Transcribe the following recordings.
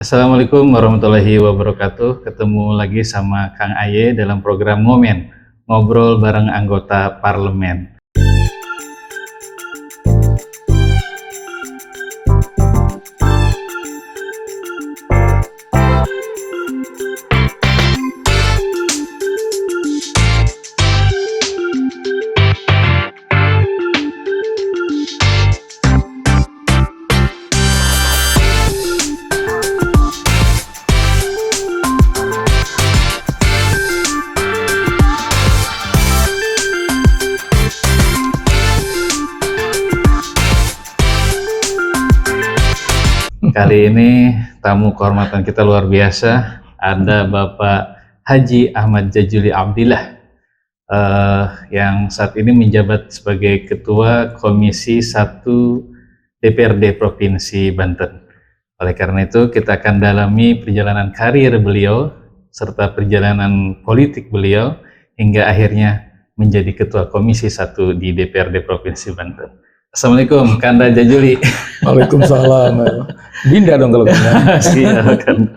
Assalamualaikum warahmatullahi wabarakatuh. Ketemu lagi sama Kang Aye dalam program Ngomen, ngobrol bareng anggota parlemen. Kali ini tamu kehormatan kita luar biasa, ada Bapak Haji Ahmad Jajuli Abdillah yang saat ini menjabat sebagai Ketua Komisi 1 DPRD Provinsi Banten. Oleh karena itu kita akan dalami perjalanan karir beliau serta perjalanan politik beliau hingga akhirnya menjadi Ketua Komisi 1 di DPRD Provinsi Banten. Assalamualaikum, Kanda Jajuli. Waalaikumsalam. Dinda dong kalau Kanda. Iya kan.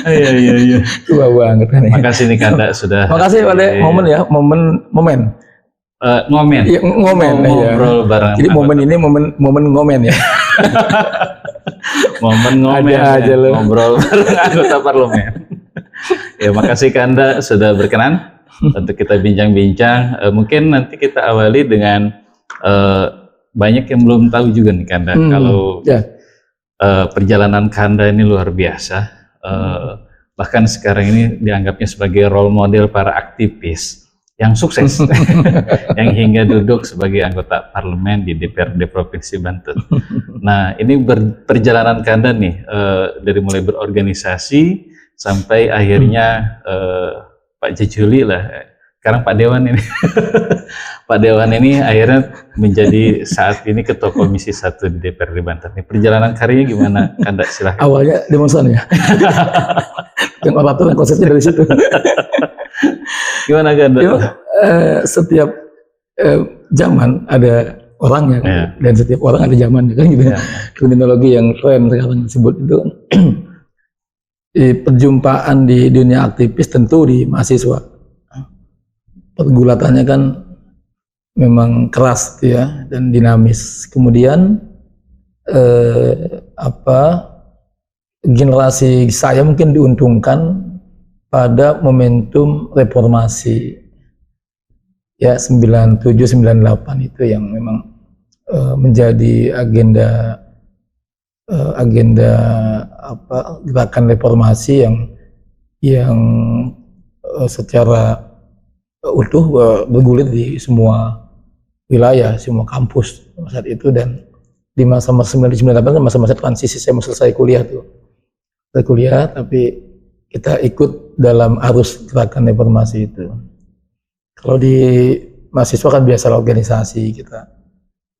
Iya. Tua banget kan. Makasih nih Kanda sudah. Makasih pada momen ya, momen. Ngomen. Ya, ngomen. Ngobrol bareng. Jadi momen ini momen ngomen ya. Momen ngomen. Ada aja ya. Ngobrol bareng anggota parlemen. Ya, makasih Kanda sudah berkenan untuk kita bincang-bincang. Mungkin nanti kita awali dengan banyak yang belum tahu juga nih Kanda kalau perjalanan Kanda ini luar biasa, bahkan sekarang ini dianggapnya sebagai role model para aktivis yang sukses yang hingga duduk sebagai anggota parlemen di DPRD Provinsi Banten. Nah, ini perjalanan Kanda nih dari mulai berorganisasi sampai akhirnya Pak Jajuli lah, sekarang Pak Dewan ini Pak Dewan ini akhirnya menjadi saat ini Ketua Komisi 1 di DPRD Banten. Perjalanan karirnya gimana Kanda, silahkan. Awalnya demonstran ya. Yang orang konsepnya dari situ. Gimana Kanda? Setiap zaman ada orangnya kan? Ya. Dan setiap orang ada zamannya kan gitu. Ya. Terminologi yang keren sekarang disebut itu. Perjumpaan di dunia aktivis tentu di mahasiswa. Pergulatannya kan memang keras ya dan dinamis. Kemudian generasi saya mungkin diuntungkan pada momentum reformasi ya 97-98 itu yang memang menjadi agenda gerakan reformasi yang secara utuh bergulir di semua wilayah, semua kampus saat itu. Dan di masa-masa 98 kan masa-masa transisi, saya mau selesai kuliah tuh. Saya kuliah tapi kita ikut dalam arus gerakan reformasi itu. Kalau di mahasiswa kan biasa organisasi kita.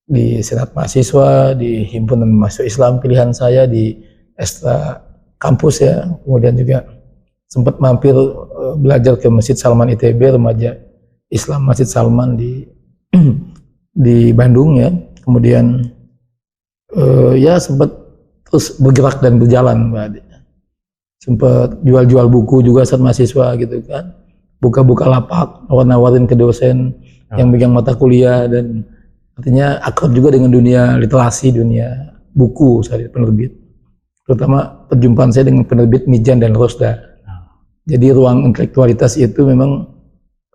Di Senat Mahasiswa, di Himpunan Mahasiswa Islam pilihan saya, di Ekstra Kampus ya. Kemudian juga sempat mampir belajar ke Masjid Salman ITB, remaja Islam Masjid Salman di Bandung ya. Kemudian ya sempat terus bergerak dan berjalan Pak Ade. Sempat jual-jual buku juga saat mahasiswa gitu kan. Buka-buka lapak, nawar-nawarin ke dosen yang megang mata kuliah, dan artinya akrab juga dengan dunia literasi, dunia buku saat penerbit. Terutama perjumpaan saya dengan penerbit Mijan dan Rosda. Jadi ruang intelektualitas itu memang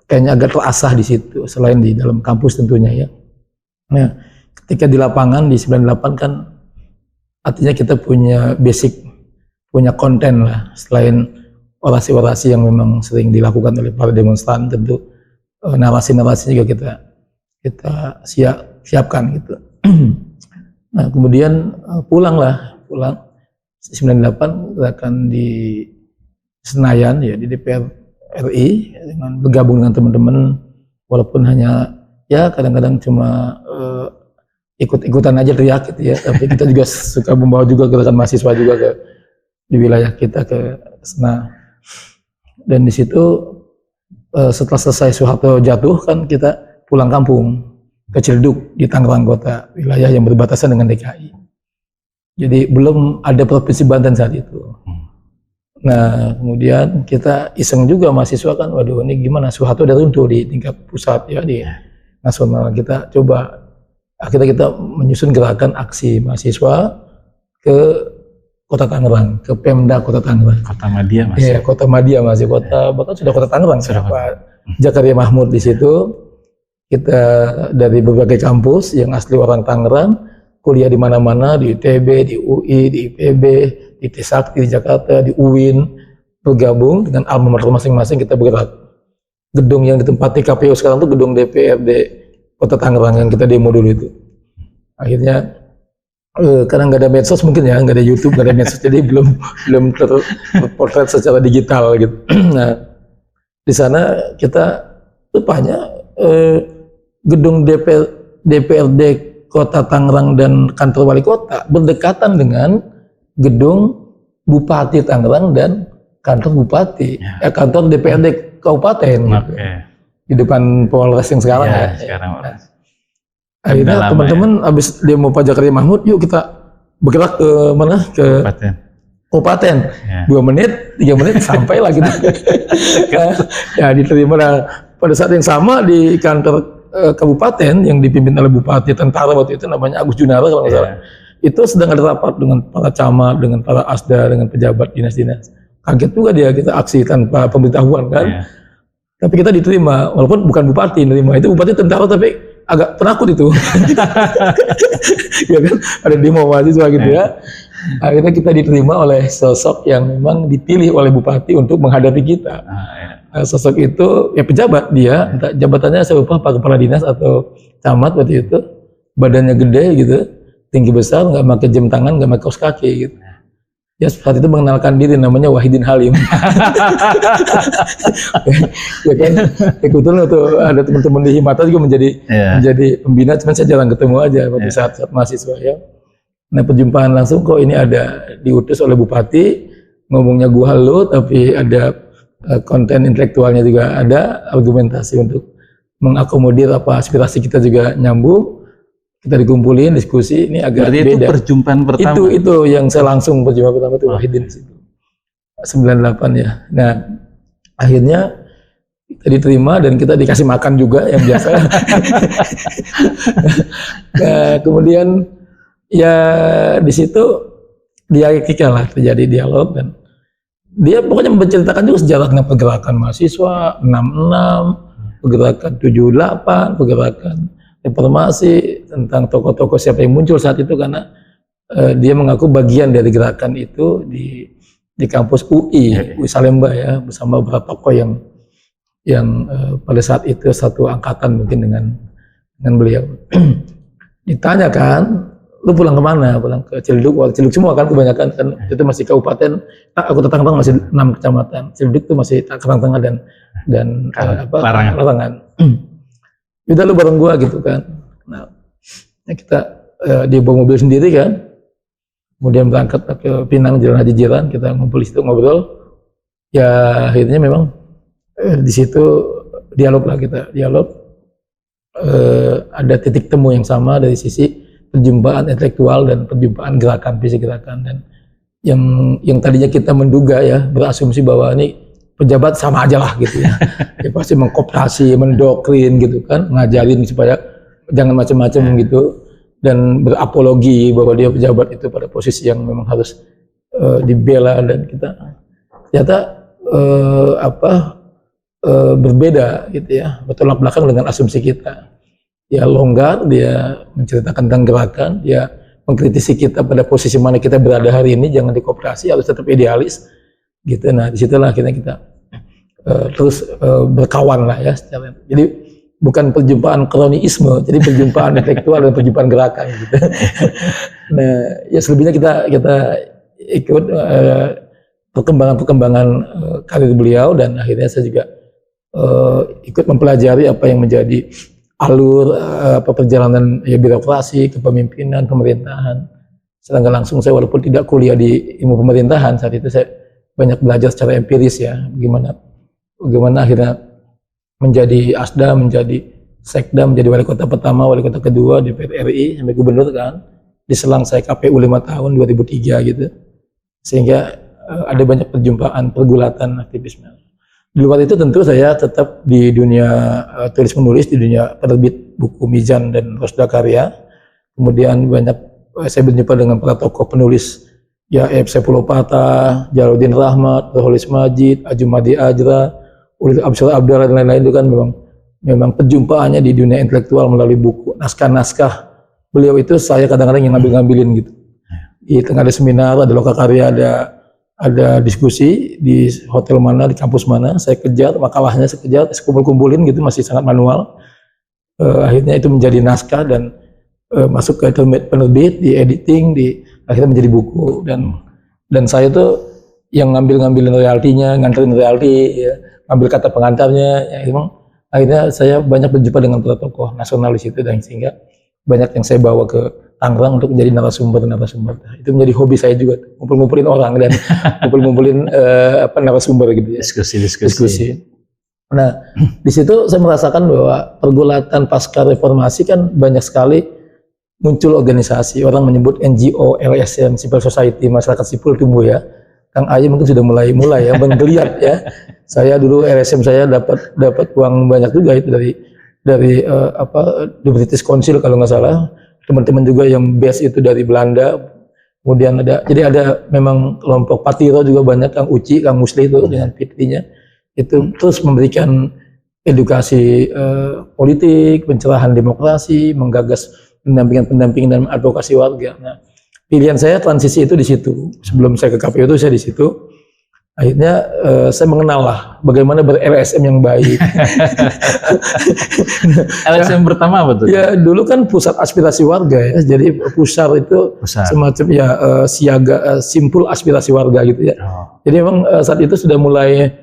kayaknya agak terasah di situ, selain di dalam kampus tentunya ya. Nah, ketika di lapangan di 98 kan artinya kita punya basic, punya konten lah, selain orasi-orasi yang memang sering dilakukan oleh para demonstran, tentu narasi-narasi juga kita siapkan gitu. Nah, kemudian pulang 98 gerakan di Senayan ya, di DPR RI dengan bergabung dengan teman-teman, walaupun hanya ya kadang-kadang cuma ikut-ikutan aja teriak gitu ya, tapi kita juga suka membawa juga gerakan mahasiswa juga di wilayah kita ke sana. Dan di situ setelah selesai Soeharto jatuh kan kita pulang kampung ke Ciledug di Tangerang Kota, wilayah yang berbatasan dengan DKI. Jadi belum ada Provinsi Banten saat itu. Nah, kemudian kita iseng juga mahasiswa kan, waduh ini gimana, Soeharto udah runtuh di tingkat pusat ya, di nasional. Kita coba, akhirnya kita menyusun gerakan aksi mahasiswa ke Kota Tangerang, ke Pemda Kota Tangerang. Kota Madia Mas. Iya, Kota Madia masih kota, bahkan sudah Kota Tangerang. Sudah Pak Zakaria Mahmud di situ. Kita dari berbagai kampus yang asli orang Tangerang, kuliah di mana-mana, di ITB, di UI, di IPB, di Trisakti di Jakarta, di UIN, bergabung dengan alma mater masing-masing. Kita bergerak. Gedung yang ditempati KPU sekarang itu gedung DPRD Kota Tangerang yang kita demo dulu itu. Akhirnya karena nggak ada medsos mungkin ya, nggak ada YouTube, nggak ada medsos, jadi belum terpotret secara digital gitu. Nah, di sana kita rupanya gedung DPRD Kota Tangerang dan kantor wali kota berdekatan dengan gedung Bupati Tangerang dan kantor Bupati, kantor DPRD Kabupaten. Gitu. Di depan Polres yang sekarang ya. Sekarang. Nah, akhirnya teman-teman habis demo Pak Zakaria Mahmud, yuk kita bergerak ke mana? Ke Kabupaten. 2 menit, 3 menit sampai lah kita. Ya diterima. Nah, pada saat yang sama di kantor kabupaten yang dipimpin oleh Bupati Tentara waktu itu namanya Agus Junara kalau nggak salah. Itu sedang ada rapat dengan para camat, dengan para asda, dengan pejabat dinas-dinas. Kaget juga dia, kita aksi tanpa pemberitahuan kan. Tapi kita diterima, walaupun bukan bupati nerima, itu bupati tentara tapi agak penakut itu. Ya kan, ada demo mahasiswa gitu ya. Akhirnya kita diterima oleh sosok yang memang dipilih oleh bupati untuk menghadapi kita. Sosok itu ya pejabat dia, entah jabatannya saya lupa Pak Kepala Dinas atau camat waktu itu, badannya gede gitu, tinggi besar, nggak pakai jam tangan, nggak pakai kaos kaki gitu. Ya saat itu mengenalkan diri namanya Wahidin Halim. Ya kan, kebetulan waktu ada teman-teman di Himata juga menjadi pembina, cuman saya jarang ketemu aja pada saat mahasiswa ya. Nah perjumpaan langsung kok ini ada diutus oleh bupati, ngomongnya gua halo tapi ada konten intelektualnya juga ada, argumentasi untuk mengakomodir apa aspirasi kita juga nyambung, kita dikumpulin diskusi. Ini agak berarti beda. Itu perjumpaan pertama. Itu yang saya langsung perjumpaan pertama itu Wahidin di situ 98 ya. Nah akhirnya kita diterima dan kita dikasih makan juga yang biasa. Nah, kemudian ya di situ dialektika lah, terjadi dialog dan dia pokoknya menceritakan juga sejarah tentang pergerakan mahasiswa 66, pergerakan 78, pergerakan reformasi, tentang tokoh-tokoh siapa yang muncul saat itu karena dia mengaku bagian dari gerakan itu di kampus UI Salemba ya, bersama beberapa tokoh yang pada saat itu satu angkatan mungkin dengan beliau. Ditanya kan, lu pulang kemana? Pulang ke Ciledug, Ciledug semua kan kebanyakan kan itu masih kabupaten. Kota Tangerang masih 6 kecamatan. Ciledug itu masih Tangerang Tengah dan Larangan. Udah lu bareng gua gitu kan. Nah, kita dia bawa mobil sendiri kan. Kemudian berangkat ke Pinang, Jalan Haji Jiran, kita ngumpul di situ ngobrol. Ya akhirnya memang di situ dialog lah kita, ada titik temu yang sama dari sisi perjumpaan intelektual dan perjumpaan gerakan, visi gerakan. Dan yang tadinya kita menduga ya, berasumsi bahwa ini pejabat sama aja lah gitu ya. Dia pasti mengkooptasi, mendoktrin gitu kan, ngajarin supaya jangan macam-macam gitu, dan berapologi bahwa dia pejabat itu pada posisi yang memang harus dibela. Dan kita ternyata berbeda gitu ya, bertolak belakang dengan asumsi kita. Dia longgar, dia menceritakan tentang gerakan, dia mengkritisi kita pada posisi mana kita berada hari ini, jangan dikooptasi, harus tetap idealis gitu. Nah disitulah akhirnya kita terus berkawan lah ya secara. Jadi bukan perjumpaan kroniisme, jadi perjumpaan intelektual dan perjumpaan gerakan gitu. Nah ya selebihnya kita ikut perkembangan karir beliau, dan akhirnya saya juga ikut mempelajari apa yang menjadi alur perjalanan ya, birokrasi, kepemimpinan, pemerintahan. Secara nggak langsung saya walaupun tidak kuliah di ilmu pemerintahan, saat itu saya banyak belajar secara empiris ya, bagaimana akhirnya menjadi asda, menjadi sekda, menjadi wali kota pertama, wali kota kedua, DPR RI, sampai gubernur kan. Diselang saya KPU 5 tahun, 2003 gitu. Sehingga ada banyak perjumpaan, pergulatan aktivisme. Di luar itu tentu saya tetap di dunia tulis menulis, di dunia penerbit buku Mizan dan Rosda Karya. Kemudian banyak saya berjumpa dengan para tokoh penulis, ya F. Saifullah Patah, Jalaluddin Rahmat, Roholis Majid, Ajumadi Ajra, Ulil Absyar Abdallah dan lain-lain. Itu kan memang perjumpaannya di dunia intelektual melalui buku, naskah-naskah. Beliau itu saya kadang-kadang yang ngambilin gitu. Di tengah ada seminar, ada lokakarya, ada diskusi di hotel mana, di kampus mana, saya kejar makalahnya, saya kejar, saya kumpulin gitu, masih sangat manual. Akhirnya itu menjadi naskah dan masuk ke penerbit, di editing, akhirnya menjadi buku. Dan saya tuh yang ngambilin royaltinya, nganterin royalti, ya, ngambil kata pengantarnya. Ya, emang akhirnya saya banyak berjumpa dengan para tokoh nasional di situ, dan sehingga banyak yang saya bawa ke Tangerang untuk menjadi narasumber. Itu menjadi hobi saya juga, ngumpulin orang dan ngumpulin narasumber gitu ya. Diskusi. Nah, di situ saya merasakan bahwa pergulatan pasca reformasi kan banyak sekali muncul organisasi, orang menyebut NGO, LSM, civil society, masyarakat sipil tumbuh ya. Kang Ayi mungkin sudah mulai ya, menggeliat ya. Saya dulu LSM saya dapat uang banyak juga itu dari The British Council kalau nggak salah. Teman-teman juga yang base itu dari Belanda. Kemudian ada memang kelompok Patiro juga banyak, Kang Uci, Kang Musli itu dengan Fitrinya. Itu terus memberikan edukasi politik, pencerahan demokrasi, menggagas pendampingan dan advokasi warga. Nah, pilihan saya transisi itu di situ. Sebelum saya ke KPU itu saya di situ. Akhirnya saya mengenal lah bagaimana ber-LSM yang baik. LSM pertama apa tuh? Ya dulu kan pusat aspirasi warga ya. Jadi pusar itu semacam ya siaga simpul aspirasi warga gitu ya. Jadi memang saat itu sudah mulai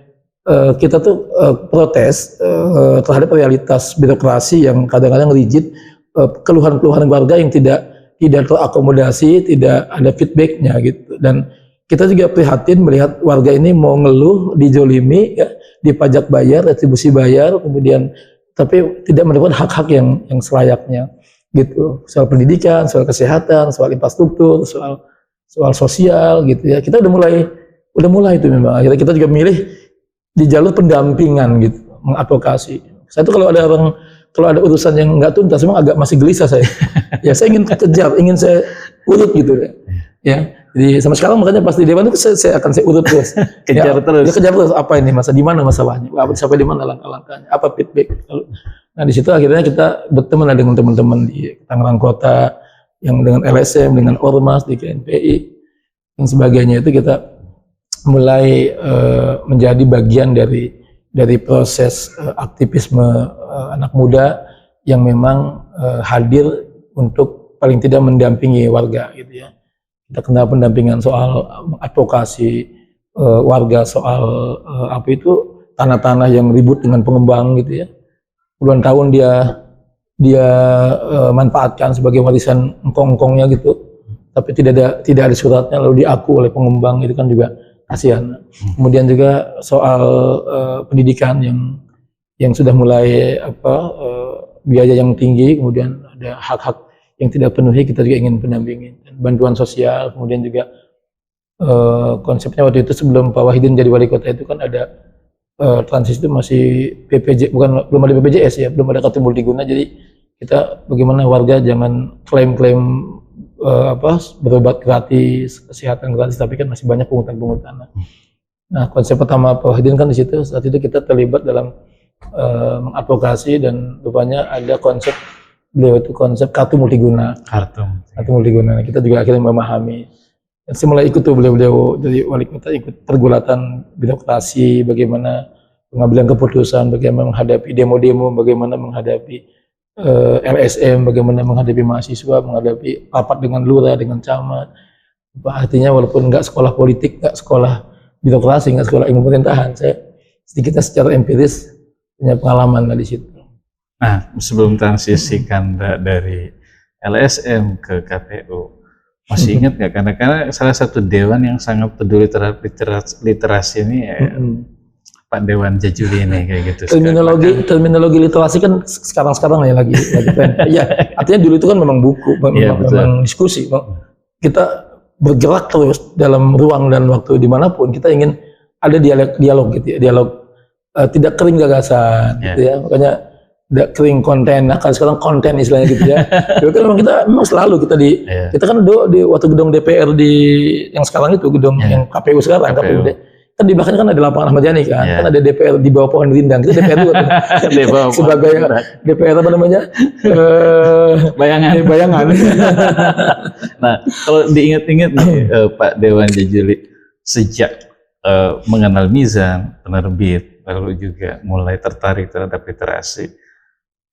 kita tuh protes terhadap realitas birokrasi yang kadang-kadang rigid, keluhan-keluhan warga yang tidak terakomodasi, tidak ada feedbacknya gitu. Dan kita juga prihatin melihat warga ini mau ngeluh, dijolimi, ya, dipajak bayar, retribusi bayar, kemudian tapi tidak mendapatkan hak-hak yang selayaknya, gitu. Soal pendidikan, soal kesehatan, soal infrastruktur, soal sosial, gitu ya. Kita udah mulai itu memang. Akhirnya kita juga milih di jalur pendampingan, gitu, mengadvokasi. Saya tuh kalau ada urusan yang nggak tuntas, memang agak masih gelisah saya. Ya saya ingin kejar, ingin saya urut gitu ya. Jadi sama sekarang makanya pas di dewan itu saya urut terus. Kejar terus apa ini di mana masalahnya, sampai di mana langkah-langkahnya, apa feedback. Nah di situ akhirnya kita berteman dengan teman-teman di Tangerang Kota yang dengan LSM, dengan Ormas di KNPI dan sebagainya, itu kita mulai menjadi bagian dari proses aktivisme anak muda yang memang hadir untuk paling tidak mendampingi warga gitu ya. Kita kenal pendampingan soal advokasi warga soal tanah-tanah yang ribut dengan pengembang gitu ya. Puluhan tahun dia manfaatkan sebagai warisan engkong-engkongnya gitu. Tapi tidak ada suratnya lalu diaku oleh pengembang, itu kan juga kasihan. Kemudian juga soal pendidikan yang sudah mulai biaya yang tinggi, kemudian ada hak-hak yang tidak penuhi, kita juga ingin pendampingin. Bantuan sosial, kemudian juga konsepnya waktu itu sebelum Pak Wahidin jadi wali kota itu kan ada transisi itu masih BPJ, belum ada BPJS ya, belum ada kartu multiguna. Jadi kita bagaimana warga jangan klaim-klaim berobat gratis, kesehatan gratis, tapi kan masih banyak pungutan-pungutan. Nah, konsep pertama Pak Wahidin kan di situ. Saat itu kita terlibat dalam mengadvokasi, dan rupanya ada konsep beliau itu konsep kartu multiguna. Kartu multiguna. Kita juga akhirnya memahami. Dan saya mulai ikut tuh beliau dari wali kota, ikut pergulatan birokrasi, bagaimana pengambilan keputusan, bagaimana menghadapi demo-demo, bagaimana menghadapi LSM, bagaimana menghadapi mahasiswa, menghadapi rapat dengan lurah, dengan camat. Artinya walaupun nggak sekolah politik, nggak sekolah birokrasi, nggak sekolah ilmu pemerintahan, saya sedikitnya secara empiris punya pengalaman di situ. Nah, sebelum transisi Kanda dari LSM ke KPU, masih ingat nggak? Karena salah satu dewan yang sangat peduli terhadap literasi ini ya, Pak Dewan Jajuli ini kayak gitu. Terminologi literasi kan sekarang ya lagi tren. Ya, artinya dulu itu kan memang buku, memang diskusi. Kita bergerak terus dalam ruang dan waktu dimanapun, kita ingin ada dialog gitu ya, dialog tidak kering gagasan gitu ya, makanya tidak kering konten. Nah, kalau sekarang konten istilahnya gitu ya. Itu kan memang selalu kita kita kan di waktu gedung DPR di yang sekarang itu gedung yang KPU sekarang, KPUD. Kan di belakang kan ada lapangan Ahmad Yani kan ada DPR di bawah pohon rindang, kita DPR juga tuh. Sebagai DPR apa namanya, bayangan. Nah, kalau diingat-ingat nih, Pak Dewan Jajuli, sejak mengenal Mizan, penerbit, lalu juga mulai tertarik terhadap literasi,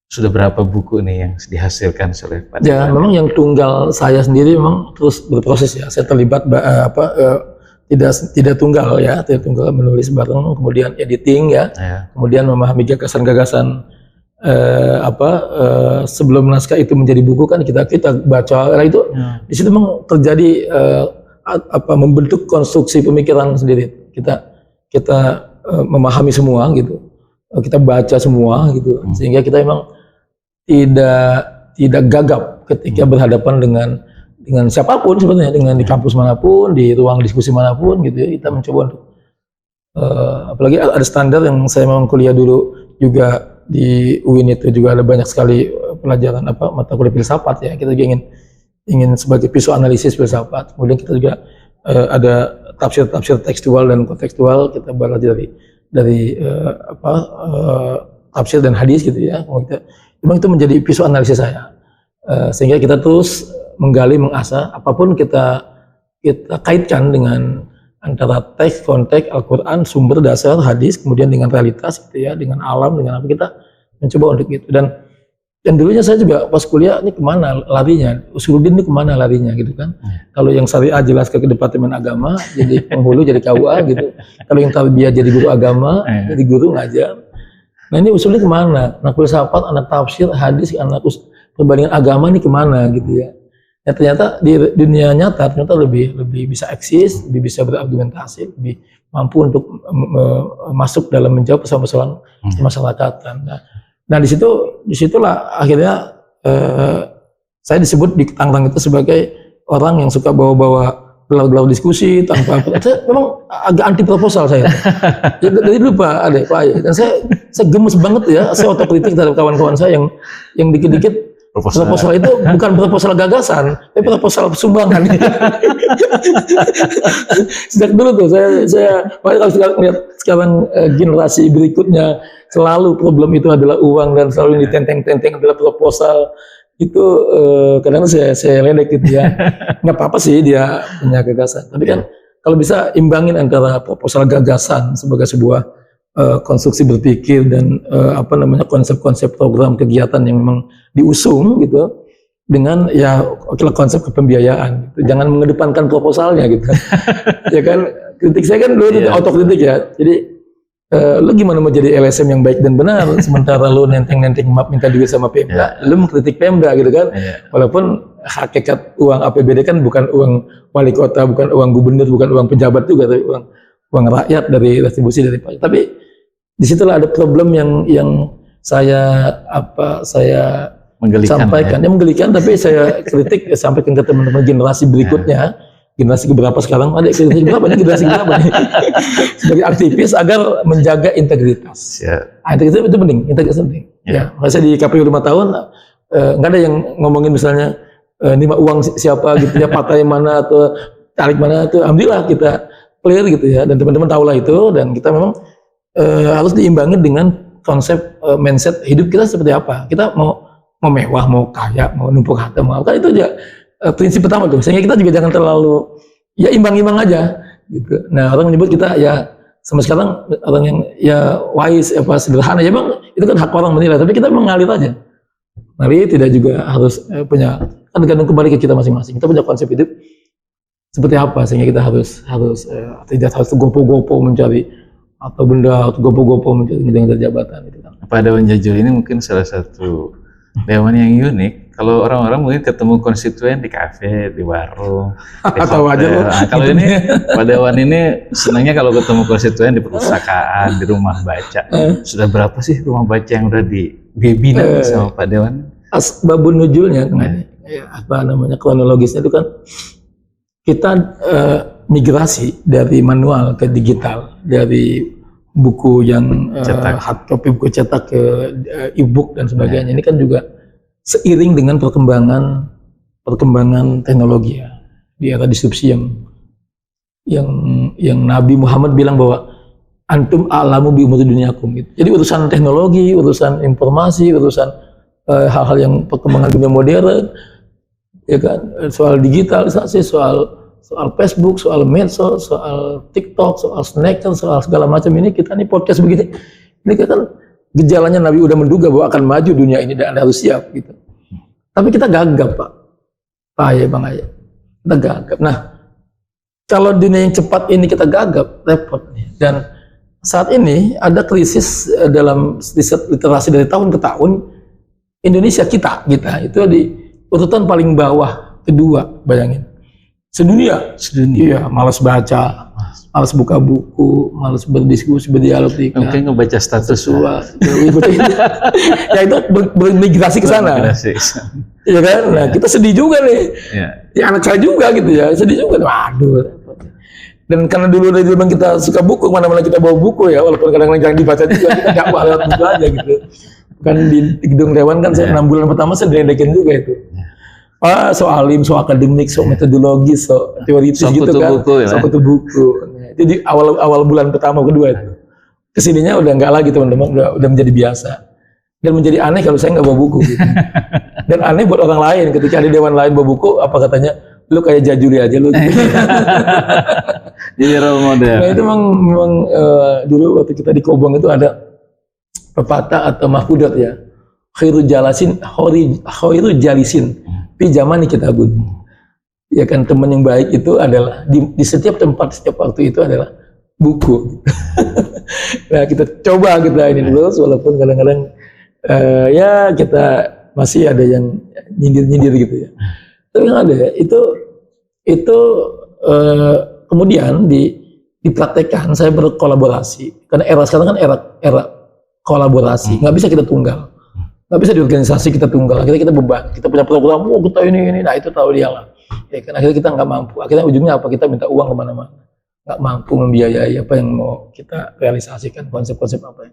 sudah berapa buku nih yang dihasilkan oleh Pak Dewan? Ya, memang yang tunggal saya sendiri memang terus berproses ya. Saya terlibat tidak tunggal menulis bareng, kemudian editing ya. Kemudian memahami gagasan-gagasan sebelum naskah itu menjadi buku kan kita baca. Nah, itu di situ memang terjadi membentuk konstruksi pemikiran sendiri. Kita memahami semua gitu. Kita baca semua gitu. Sehingga kita memang tidak gagap ketika berhadapan dengan siapapun sebenarnya, dengan di kampus manapun, di ruang diskusi manapun gitu ya. Kita mencoba untuk apalagi ada standar yang saya memang kuliah dulu juga di UIN itu juga ada banyak sekali pelajaran mata kuliah filsafat ya. Kita juga ingin sebagai visualis filsafat. Kemudian kita juga ada tafsir tekstual dan kontekstual, kita belajar dari tafsir dan hadis gitu ya. Memang itu menjadi visualis saya. Sehingga kita terus menggali, mengasah apapun kita kaitkan dengan antara teks, konteks, Al-Quran, sumber dasar, hadis, kemudian dengan realitas gitu ya, dengan alam, dengan apa, kita mencoba untuk itu. Dan dulunya saya juga pas kuliah, ini kemana larinya, Usuluddin ini kemana larinya gitu kan. Kalau yang syariah jelas ke Departemen Agama, jadi penghulu, jadi KUA gitu. Kalau yang tarbiyah jadi guru agama, jadi guru ngajar. Nah ini usulnya kemana? Anak filsafat, anak tafsir, hadis, anak perbandingan agama ini kemana gitu ya. Ya ternyata di dunia nyata ternyata lebih bisa eksis, lebih bisa berargumentasi, lebih mampu untuk masuk dalam menjawab persoalan kemasyarakatan. Nah disitulah akhirnya saya disebut di Tangerang itu sebagai orang yang suka bawa-bawa gelar-gelar diskusi tanpa saya memang agak anti proposal saya. Jadi dulu Pak Ade, dan saya gemes banget ya, saya otokritik terhadap kawan-kawan saya yang dikit-dikit proposal itu bukan proposal gagasan, tapi proposal sumbangan. Sejak dulu tuh saya kalau sekarang generasi berikutnya selalu problem itu adalah uang dan selalu ditenteng-tenteng adalah proposal. Itu kadang saya ledek gitu ya. Nggak apa-apa sih dia punya gagasan, tapi kan kalau bisa imbangin antara proposal gagasan sebagai sebuah konstruksi berpikir dan konsep-konsep program kegiatan yang memang diusung gitu, dengan konsep kepembiayaan gitu. Jangan mengedepankan proposalnya gitu. Ya kan, kritik saya kan dulu autokritik ya. Jadi lu gimana mau jadi LSM yang baik dan benar sementara lu nenteng-nenteng minta duit sama Pemda, lu mengkritik Pemda gitu kan. Walaupun hakikat uang APBD kan bukan uang wali kota, bukan uang gubernur, bukan uang pejabat juga, tapi uang rakyat dari retribusi dari pajak. Tapi disitulah ada problem yang saya sampaikan, menggelikan, tapi saya kritik sampaikan ke teman-teman generasi berikutnya. Generasi keberapa sekarang? Ada generasi berapa nih? Sebagai aktivis agar menjaga integritas. Integritas itu penting, integritas penting. Saya di KPU 5 tahun, nggak ada yang ngomongin misalnya ini uang siapa gitu ya, partai mana atau tarik mana itu. Alhamdulillah kita clear gitu ya, dan teman-teman tahulah itu, dan kita memang harus diimbangi dengan konsep mindset hidup kita seperti apa. Kita mau mewah, mau kaya, mau numpuk harta, mau apa, itu aja prinsip pertama tuh. Sehingga kita juga jangan terlalu imbang-imbang aja gitu. Nah, orang menyebut kita sama sekarang orang yang wise, sederhana, bang, itu kan hak orang menilai, tapi kita mengalir aja. Ngalir tidak juga harus punya, kan tergantung kembali ke kita masing-masing. Kita punya konsep hidup seperti apa, sehingga kita harus tidak harus gopo-gopo mencari atau benda, atau gopo-gopo mencari jabatan gitu kan. Pak Dewan Jajuli ini mungkin salah satu dewan yang unik. Kalau orang-orang mungkin ketemu konstituen di kafe, di warung, di hotel. Nah, kalau ini Pak Dewan ini senangnya kalau ketemu konstituen di perpustakaan, di rumah baca. Sudah berapa sih rumah baca yang udah dibina sama Pak Dewan? Asbabun nuzulnya, kronologisnya itu kan kita migrasi dari manual ke digital, dari buku yang hard copy, buku cetak ke e-book dan sebagainya. Ini kan juga seiring dengan perkembangan teknologi ya, di era disrupsi yang Nabi Muhammad bilang bahwa antum a'lamu bi umuri dunyakum gitu. Jadi urusan teknologi, urusan informasi, urusan hal-hal yang perkembangan dunia modern, ya kan, soal digitalisasi, soal Facebook, soal medsos, soal TikTok, soal Snacker, soal segala macam ini kita nih podcast begini. Ini kan gejalanya Nabi udah menduga bahwa akan maju dunia ini dan harus siap gitu. Tapi kita gagap, Pak. Bang Ayah. Kita gagap. Nah, kalau dunia yang cepat ini kita gagap, repot nih. Dan saat ini ada krisis dalam riset literasi dari tahun ke tahun. Indonesia kita itu di urutan paling bawah kedua, bayangin. Sedunia. Iya, malas baca, malas buka buku, malas berdiskusi, berdialog. Mungkin ngebaca status. Ya itu bermigrasi ke sana. Iya kan? Nah, kita sedih juga nih. Ya anak saya juga gitu ya, sedih juga. Waduh. Dan karena dulu dari zaman kita suka buku, mana-mana kita bawa buku ya, walaupun kadang-kadang jangan dibaca juga, kita nggak bawa lewat buku aja gitu. Kan di gedung Dewan kan 6 bulan pertama saya diledekin juga itu. Soal alim, soal akademik, soal metodologi, soal teoritis gitu kan. Soal buku. Nah, itu di awal bulan pertama kedua itu. Kesininya udah nggak lagi teman-teman, udah menjadi biasa. Dan menjadi aneh kalau saya nggak bawa buku. Gitu. Dan aneh buat orang lain ketika ada dewan lain bawa buku, apa katanya, lu kayak Jajuli aja lu. Jadi role model. Nah itu memang dulu waktu kita di Kobong itu ada pepatah atau mahfudat ya. Khairu jalisin fi zamani kitabun. Ya kan, teman yang baik itu adalah di setiap tempat, setiap waktu itu adalah buku. Nah kita coba kita ini dulu, walaupun kadang-kadang ya kita masih ada yang nyindir-nyindir gitu ya. Tapi yang ada itu kemudian dipraktekkan, saya berkolaborasi karena era sekarang kan era kolaborasi, nggak bisa kita tunggal. Nggak bisa di organisasi kita tunggal, akhirnya kita beban, kita punya program, kita ini, nah itu tahu dia lah. Ya kan, akhirnya kita nggak mampu, akhirnya ujungnya apa, kita minta uang kemana-mana, nggak mampu membiayai apa yang mau kita realisasikan, konsep-konsep apa ya.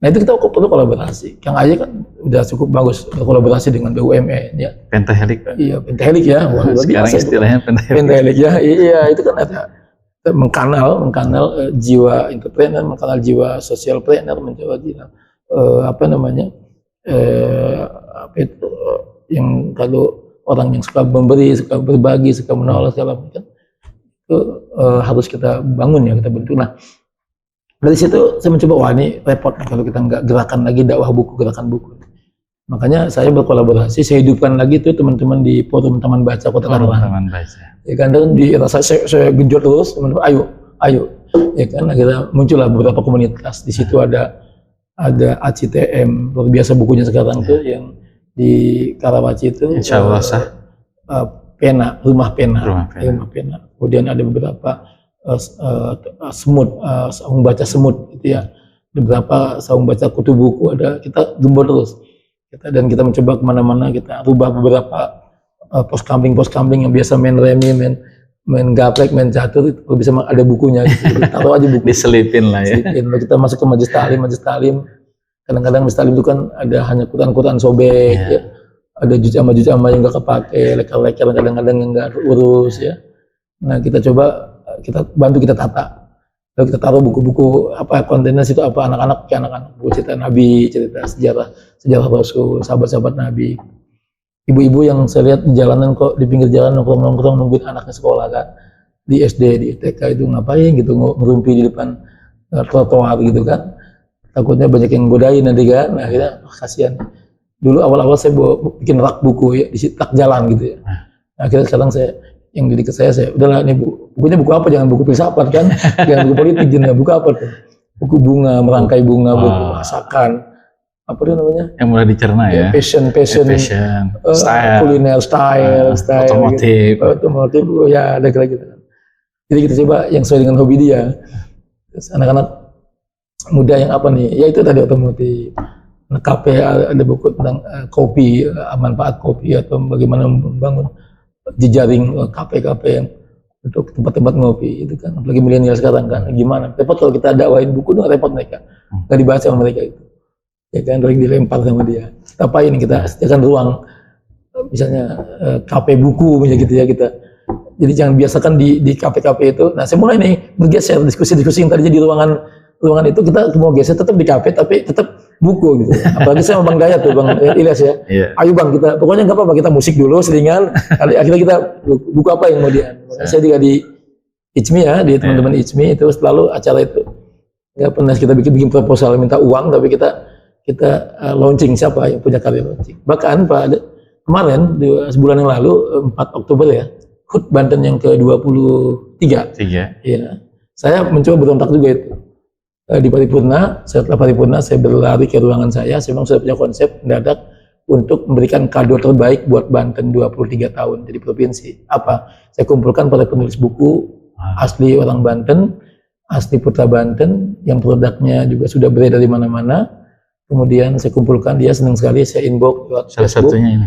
Nah itu kita perlu kolaborasi. Kang Aye kan udah cukup bagus berkolaborasi dengan BUMN ya. Pentahelik. Iya, Pentahelik ya. Wah, sekarang biasa, istilahnya Pentahelik ya. Iya, itu kan ada mengkanal jiwa entrepreneur, mengkanal jiwa social planner, mencoba apa namanya? Yang kalau orang yang suka memberi, suka berbagi, suka menolong segala macam itu harus kita bangun ya, kita bentuk. Nah dari situ saya mencoba, wah ini repot kalau kita nggak gerakan lagi dakwah buku, gerakan buku. Makanya saya berkolaborasi, saya hidupkan lagi tuh teman-teman di forum Taman Baca Kota Tangerang. Taman Baca. Ya kan, dan saya genjot terus teman-teman, ayo, ya kan, akhirnya muncullah beberapa komunitas. Di situ ada ACTM, luar biasa bukunya sekarang tuh yang di Karawaci itu. Insya Allah sah. Rumah pena. Kemudian ada beberapa saung baca semut gitu ya. Beberapa saung baca kutu buku ada, kita gembor terus. Dan kita mencoba kemana-mana, kita rubah beberapa pos kambing yang biasa main remi, main gaplek, main catur, itu bisa ada bukunya gitu. Taruh aja buku. Diselipin lah ya. Lalu kita masuk ke majelis taklim. Kadang-kadang majelis taklim itu kan ada hanya Quran sobek, ya. Ada juz amma yang nggak kepake, leker-leker kadang-kadang yang nggak urus ya. Nah kita coba, kita bantu, kita tata. Lalu kita taruh buku-buku apa kontennya situ, apa anak-anak, buku cerita Nabi, cerita sejarah Rasul, sahabat-sahabat Nabi. Ibu-ibu yang saya lihat di jalanan kok, di pinggir jalan nongkrong nungguin anaknya sekolah kan, di SD, di TK itu ngapain gitu, ngerumpi di depan trotoar gitu kan, takutnya banyak yang godain nanti kan. Nah akhirnya kasihan. Dulu awal-awal saya bikin rak buku ya, di rak jalan gitu ya. Nah, akhirnya sekarang yang didik saya udahlah ini bukunya buku apa, jangan buku filsafat kan, jangan buku politik, jangan buku apa tuh, buku bunga, merangkai bunga, buku masakan, apa itu namanya? Yang mulai dicerna ya. Fashion, style, kuliner, style, otomotif, gitu. Ya ada kayak gitu. Jadi kita coba yang sesuai dengan hobi dia. Terus anak-anak muda yang apa nih? Ya itu tadi otomotif. Nah, kafe ada buku tentang kopi, manfaat kopi atau bagaimana membangun jejaring kafe-kafe yang untuk tempat-tempat ngopi itu kan, apalagi milenial sekarang kan, gimana repot kalau kita dakwain buku dong, repot mereka nggak dibaca sama mereka itu, ya kan, sering dilempar sama dia. Apa ini kita sediakan ruang, misalnya kafe buku misalnya gitu ya kita. Jadi jangan biasakan di kafe-kafe itu. Nah saya mulai nih bergeser diskusi-diskusi yang tadinya di ruangan itu kita mau geser tetap di kafe tapi tetap buku gitu. Apalagi saya sama Bang Gayat tuh, Bang Ilyas ya. Yeah. Ayo Bang, kita pokoknya nggak apa-apa, kita musik dulu selingan. Akhirnya kita buku apa yang kemudian. Saya juga di ICMI ya, di teman-teman ICMI itu selalu acara itu. Nggak pernah kita bikin proposal minta uang, tapi kita launching siapa yang punya karya launching. Bahkan kemarin sebulan yang lalu 4 Oktober ya, HUT Banten yang ke-23. Iya. Saya mencoba berontak juga itu. Di paripurna, setelah paripurna saya berlari ke ruangan saya memang sudah punya konsep mendadak untuk memberikan kado terbaik buat Banten 23 tahun jadi provinsi. Apa? Saya kumpulkan para penulis buku asli orang Banten, asli Putra Banten, yang produknya juga sudah beredar di mana-mana. Kemudian saya kumpulkan, dia senang sekali, saya inbox lewat salah Facebook. Satunya ini.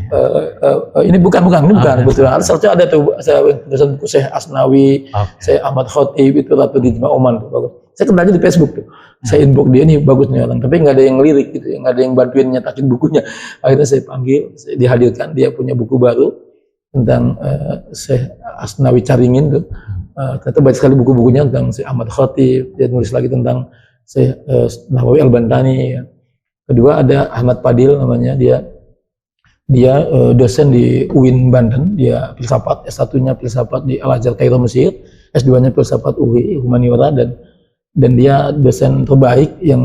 Ini bukan kebetulan. Salah ada tuh saya tulisan buku Syekh Asnawi, saya Ahmad Khotib itu Ratu di Jemaah Oman tuh bagus. Saya kenalnya di Facebook tuh. Saya inbox dia, nih bagus nih orang, tapi nggak ada yang lirik gitu, nggak ada yang bantuin nyetakin bukunya. Akhirnya saya panggil, saya dihadirkan, dia punya buku baru tentang Syekh Asnawi Caringin tuh. Ternyata banyak sekali buku-bukunya tentang Syekh Ahmad Khotib, dia nulis lagi tentang Syekh Nawawi Al-Bantani ya. Kedua ada Ahmad Fadil namanya, dia dosen di UIN Banten, dia filsafat, S1-nya filsafat di Al-Azhar Kairo Mesir, S2-nya filsafat UI humaniora, dan dia dosen terbaik yang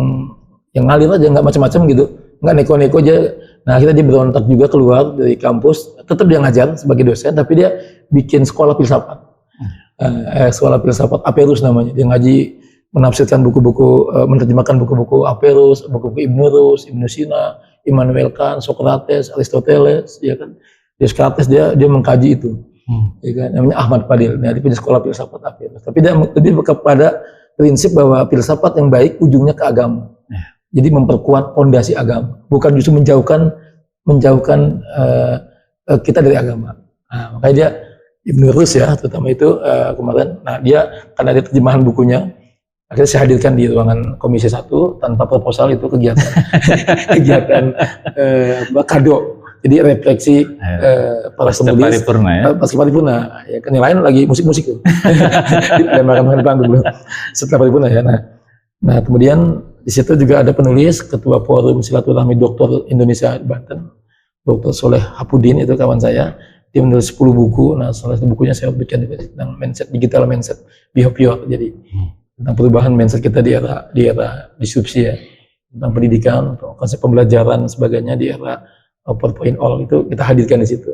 ngalir aja, nggak macam-macam gitu, nggak neko-neko aja. Nah akhirnya dia berontak juga keluar dari kampus, tetap dia ngajar sebagai dosen, tapi dia bikin sekolah filsafat, sekolah filsafat Aperus namanya, dia ngaji, menafsirkan buku-buku, menerjemahkan buku-buku Averroes, buku-buku Ibnu Rus, Ibnu Sina, Immanuel Kant, Socrates, Aristoteles, ya kan. Descartes dia mengkaji itu. Ya kan, namanya Ahmad Fadil. Nah, dia punya sekolah filsafat Averroes. Tapi dia lebih kepada prinsip bahwa filsafat yang baik ujungnya ke agama. Jadi memperkuat fondasi agama, bukan justru menjauhkan kita dari agama. Nah, makanya dia Ibnu Rus ya, terutama itu kemarin. Nah, dia karena ada terjemahan bukunya, akhirnya saya hadirkan di ruangan Komisi 1 tanpa proposal, itu kegiatan kado. Jadi refleksi para penulis pas paripurna ya kan, yang lain lagi musik-musik tuh. Dan makan panggung setelah paripurna ya. Nah, kemudian di situ juga ada penulis, ketua Forum Silaturahmi Dokter Indonesia Banten, Dr. Soleh Hapudin, itu kawan saya. Dia menulis 10 buku. Nah, salah satu bukunya saya bikin tentang mindset, digital mindset, behavior. Jadi tentang perubahan mindset kita di era disrupsi ya, tentang pendidikan, konsep pembelajaran sebagainya di era 4.0 itu kita hadirkan di situ.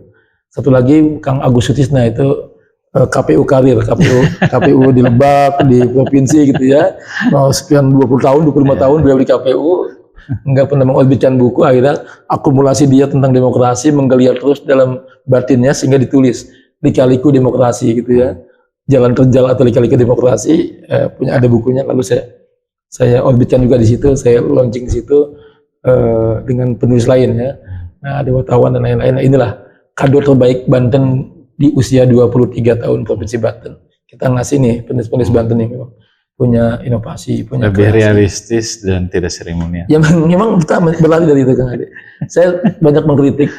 Satu lagi Kang Agus Sutisna, itu KPU karir, KPU di Lebak, di provinsi gitu ya, mau sekian 20 tahun, 25 tahun beliau di KPU, nggak pernah mengorbitkan buku. Akhirnya akumulasi dia tentang demokrasi menggeliat terus dalam batinnya sehingga ditulis Lika-Liku Demokrasi gitu ya, Jalan Terjal atau Lika-Liku Demokrasi, punya ada bukunya. Lalu saya orbitkan juga di situ, saya launching di situ dengan penulis lain ya. Nah, ada wartawan dan lain-lain. Nah, inilah kado terbaik Banten di usia 23 tahun Provinsi Banten. Kita ngasih nih penulis-penulis Banten ini punya inovasi, punya lebih realistis dan tidak seremonial. Ya memang kita berlari dari itu Kang Ade. Saya banyak mengkritik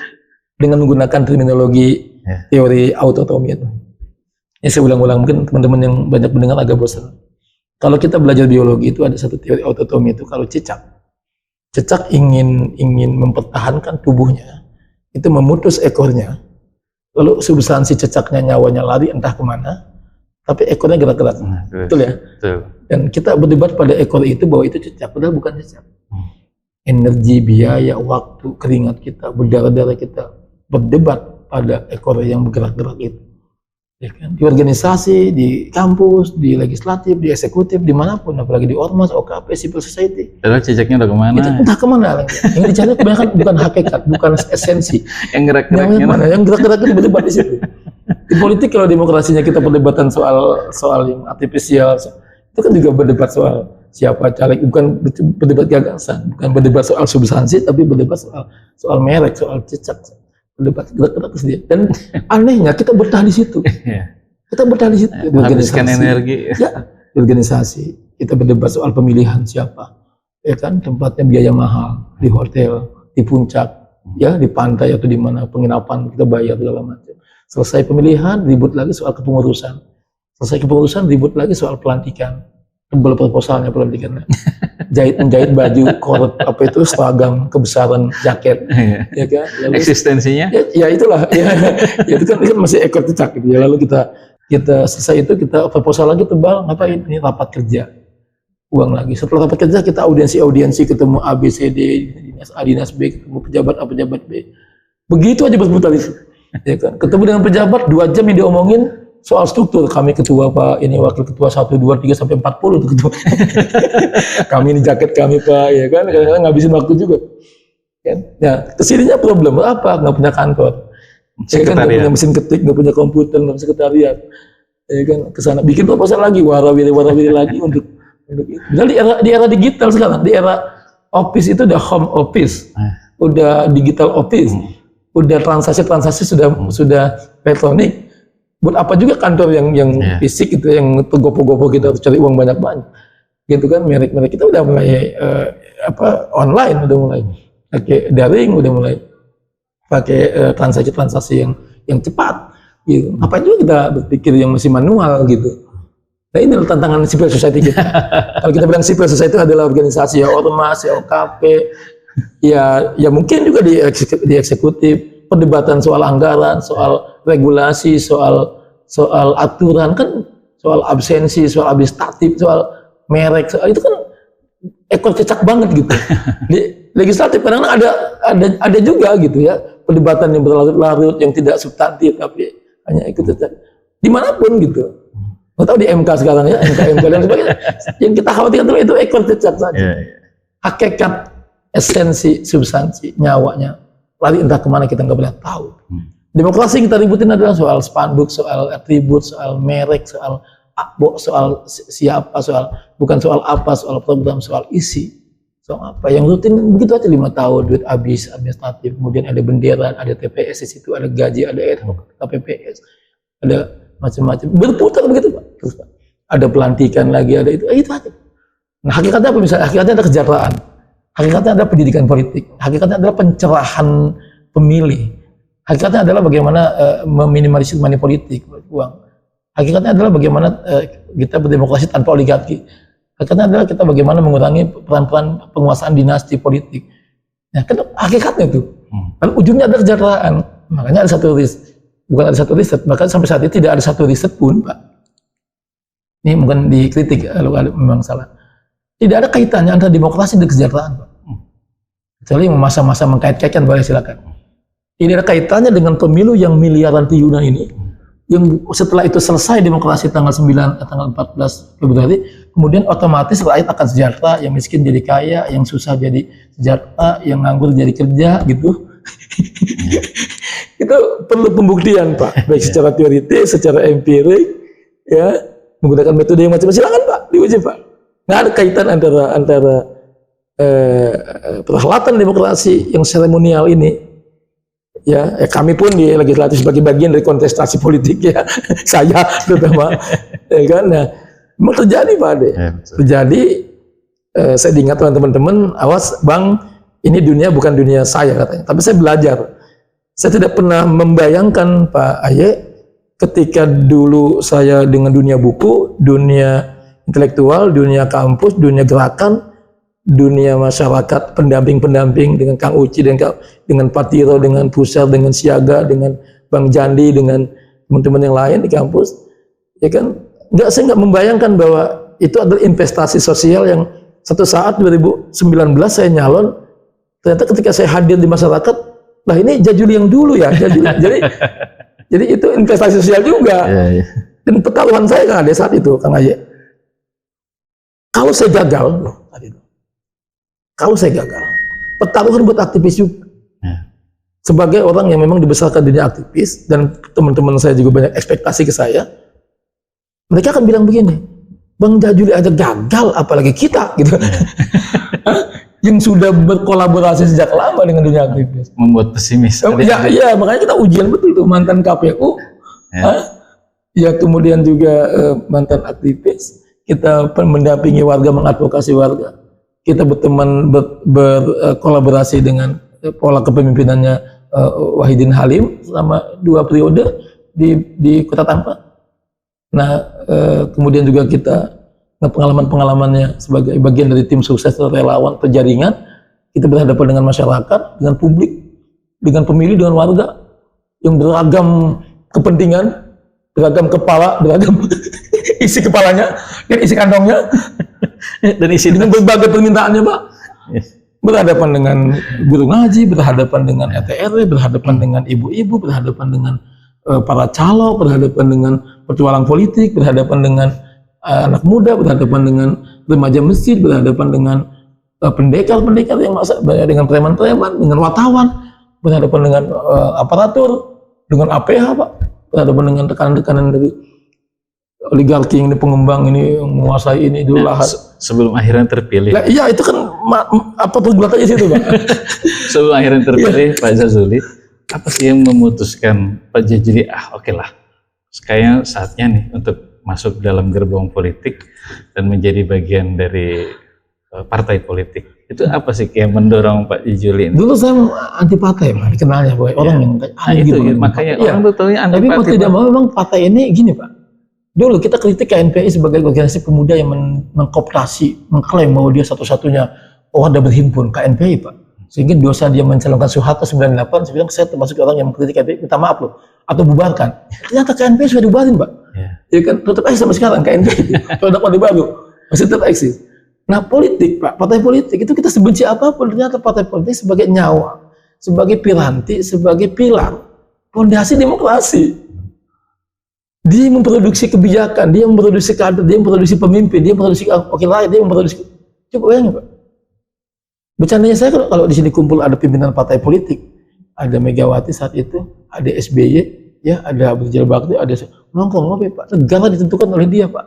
dengan menggunakan terminologi teori autotomi itu. Ya saya ulang-ulang, mungkin teman-teman yang banyak mendengar agak bosan. Kalau kita belajar biologi itu ada satu teori autotomi itu, kalau cicak ingin mempertahankan tubuhnya, itu memutus ekornya, lalu substansi cicaknya, nyawanya lari entah kemana, tapi ekornya gerak-gerak. Betul ya? Betul. Dan kita berdebat pada ekor itu bahwa itu cicak, padahal bukan cicak. Energi, biaya, waktu, keringat kita, berdarah-darah kita berdebat pada ekor yang bergerak-gerak itu. Ya kan? Di organisasi, di kampus, di legislatif, di eksekutif, dimanapun, apalagi di ormas, OKP, civil society. Padahal cicaknya udah kemana? Itu entah kemana. Yang dicari kebanyakan bukan hakikat, bukan esensi. Yang gerak-geraknya mana? Yang gerak-gerak itu berdebat di situ. Di politik kalau demokrasinya kita perdebatan soal yang artifisial, itu kan juga berdebat soal siapa caleg, bukan berdebat gagasan, bukan berdebat soal substansi, tapi berdebat soal merek, soal cicak. Berdebat gerak-gerak sendiri. Dan anehnya kita bertahan di situ. Kita bertanya di situ. Menghabiskan energi. Ya, organisasi. Kita berdebat soal pemilihan siapa. Ya kan, tempatnya biaya mahal, di hotel, di puncak, ya di pantai atau di mana penginapan kita bayar segala macam. Selesai pemilihan, ribut lagi soal kepengurusan. Selesai kepengurusan, ribut lagi soal pelantikan. Tebal proposalnya pelantikannya. Menjahit baju, korek, apa itu, seragam, kebesaran, jaket, ya kan. Lalu, eksistensinya? Ya itulah, ya itu kan masih ekor cicak gitu ya. Lalu kita selesai itu kita proposal lagi tebal, ngapain? Ini rapat kerja. Uang lagi. Setelah rapat kerja kita audiensi ketemu A, B, C, D, dinas A, dinas B, ketemu pejabat A, pejabat B. Begitu aja berputar itu. Ya kan? Ketemu dengan pejabat 2 jam yang diomongin soal struktur. Kami ketua Pak, ini wakil ketua 1, 2, 3 sampai 40 tuh ketua. Kami ini jaket kami Pak, ya kan. Kadang-kadang ngabisin waktu juga. Kan? Nah, kesininya problem apa? Nggak punya kantor. Ya kan, nggak punya mesin ketik, nggak punya komputer, nggak punya sekretariat. Ya kan, kesana bikin proposal lagi, warawiri lagi untuk itu. Misalnya di era digital sekarang, di era office itu udah home office, udah digital office, udah transaksi sudah elektronik. Buat apa juga kantor yang fisik itu, yang gopo-gopo kita harus cari uang banyak-banyak. Gitu kan, merek-merek kita udah mulai online, udah mulai pakai daring, udah mulai pakai transaksi-transaksi yang cepat. Gitu. Apa juga kita berpikir yang masih manual gitu. Nah ini tantangan civil society kita. Kalau kita bilang civil society adalah organisasi ya ormas, ya OKP, ya mungkin juga di eksekutif, perdebatan soal anggaran, soal regulasi, soal aturan kan, soal absensi, soal administratif, soal merek, itu kan ekor cicak banget gitu. Di legislatif kadang-kadang ada juga gitu ya, perdebatan yang berlarut-larut yang tidak substantif tapi hanya ikut cicak. Dimanapun gitu. Nggak tahu di MK sekarang ya, MK dan sebagainya. Yang kita khawatirkan itu ekor cicak saja. Hakikat, esensi, substansi, nyawanya lari entah kemana kita nggak boleh tahu. Demokrasi kita ributin adalah soal spanduk, soal atribut, soal merek, soal siapa, bukan soal apa, soal program, soal isi, soal apa. Yang rutin begitu aja 5 tahun, duit habis, administratif, kemudian ada bendera, ada TPS di situ, ada gaji, ada KPPS, ada macam-macam, berputar begitu Pak. Terus Pak, ada pelantikan lagi, ada itu aja. Nah hakikatnya apa misalnya? Hakikatnya ada kesejahteraan, hakikatnya ada pendidikan politik, hakikatnya adalah pencerahan pemilih, hakikatnya adalah bagaimana meminimalisir money politik, uang. Hakikatnya adalah bagaimana kita berdemokrasi tanpa oligarki. Hakikatnya adalah kita bagaimana mengurangi peran-peran penguasaan dinasti politik. Nah, kan hakikatnya itu. Lalu ujungnya adalah kesejahteraan. Makanya ada satu riset, bahkan sampai saat ini tidak ada satu riset pun, Pak. Ini mungkin dikritik kalau memang salah. Tidak ada kaitannya antara demokrasi dan kesejahteraan, Pak. Kecuali masa-masa mengkait-kaitkan, boleh silakan. Ini ada kaitannya dengan pemilu yang miliaran triliunan ini, yang setelah itu selesai demokrasi tanggal 14 Februari, kemudian otomatis rakyat akan sejahtera, yang miskin jadi kaya, yang susah jadi sejahtera, yang nganggur jadi kerja, gitu. Itu perlu pembuktian Pak, baik secara teoritis, secara empirik, ya, menggunakan metode yang macam-macam. Silakan Pak, diuji Pak. Nggak ada kaitan antara perhelatan demokrasi yang seremonial ini, ya, kami pun di legislatif sebagai bagian dari kontestasi politik ya, saya terutama, ya kan. Nah, memang terjadi Pak Ade, terjadi. Saya diingatkan teman-teman, awas Bang, ini dunia bukan dunia saya katanya, tapi saya belajar. Saya tidak pernah membayangkan Pak Aye ketika dulu saya dengan dunia buku, dunia intelektual, dunia kampus, dunia gerakan, dunia masyarakat, pendamping-pendamping dengan Kang Uci, dengan Pak Tiro, dengan Pusar, dengan Siaga, dengan Bang Jandi, dengan teman-teman yang lain di kampus, ya kan? Saya nggak membayangkan bahwa itu adalah investasi sosial yang satu saat 2019 saya nyalon, ternyata ketika saya hadir di masyarakat, nah ini Jajuli yang dulu ya, jadi itu investasi sosial juga. Dan pertaruhan saya kan ada saat itu, Kang Aye. Kalau saya gagal, pertaruhan buat aktivis juga. Sebagai orang yang memang dibesarkan dunia aktivis, dan teman-teman saya juga banyak ekspektasi ke saya, mereka akan bilang begini, Bang Jajuli aja gagal, apalagi kita, gitu. Yang sudah berkolaborasi sejak lama dengan dunia aktivis. Membuat pesimis. Ya, makanya kita ujian betul tuh mantan KPU. Ya kemudian juga mantan aktivis, kita mendampingi warga, mengadvokasi warga. Kita berteman, berkolaborasi dengan pola kepemimpinannya Wahidin Halim selama 2 periode di Kota Tampak. Nah, kemudian juga kita pengalaman-pengalamannya sebagai bagian dari tim sukses atau relawan penjaringan, kita berhadapan dengan masyarakat, dengan publik, dengan pemilih, dengan warga yang beragam kepentingan, beragam kepala, beragam isi kepalanya dan isi kantongnya Dan isi dengan berbagai permintaannya, Pak. Yes. Berhadapan dengan guru ngaji, berhadapan dengan RT/RW, berhadapan dengan ibu-ibu, berhadapan dengan para calo, berhadapan dengan petualang politik, berhadapan dengan anak muda, berhadapan dengan remaja masjid, berhadapan dengan pendekar-pendekar yang masa, dengan preman-preman, dengan wartawan, berhadapan dengan aparatur, dengan APH, Pak, berhadapan dengan tekanan-tekanan dari oligarki ini, pengembang ini, yang menguasai ini dulu lahan. Sebelum akhirnya terpilih. Nah, iya itu kan apa pergulatannya situ, Pak. Sebelum akhirnya terpilih Pak Jazuli, apa sih yang memutuskan Pak Jazuli, oke lah, kayaknya saatnya nih untuk masuk dalam gerbong politik dan menjadi bagian dari partai politik. Itu apa sih yang mendorong Pak Jazuli ini? Dulu saya anti partai, Pak, dikenalnya, Pak. Orang yang itu ya, makanya orang tuh taunya anti tapi partai. Tapi tidak mau, memang partai ini gini, Pak. Dulu kita kritik KNPI sebagai organisasi pemuda yang mengkooptasi, mengklaim bahwa dia satu-satunya wadah berhimpun, KNPI, Pak. Sehingga dosa dia mencalonkan Soeharto 98, saya bilang saya termasuk orang yang mengkritik KNPI, minta maaf loh, atau bubarkan. Ternyata KNPI sudah dibubarin, Pak. Ya kan, tetap eksis sampai sekarang KNPI. Kalau ada partai baru, masih tetap eksis. Nah, politik, Pak, partai politik itu kita sebenci apapun, ternyata partai politik sebagai nyawa, sebagai piranti, sebagai pilar, fondasi demokrasi. Dia memproduksi kebijakan, dia memproduksi kader, dia memproduksi pemimpin, dia memproduksi wakil rakyat, dia memproduksi. Coba bayangin, Pak. Bercandanya saya kalau di sini kumpul ada pimpinan partai politik, ada Megawati saat itu, ada SBY, ya, ada Abu Rizal Bakri, ada nongkrong ngopi, Pak. Negara ditentukan oleh dia, Pak.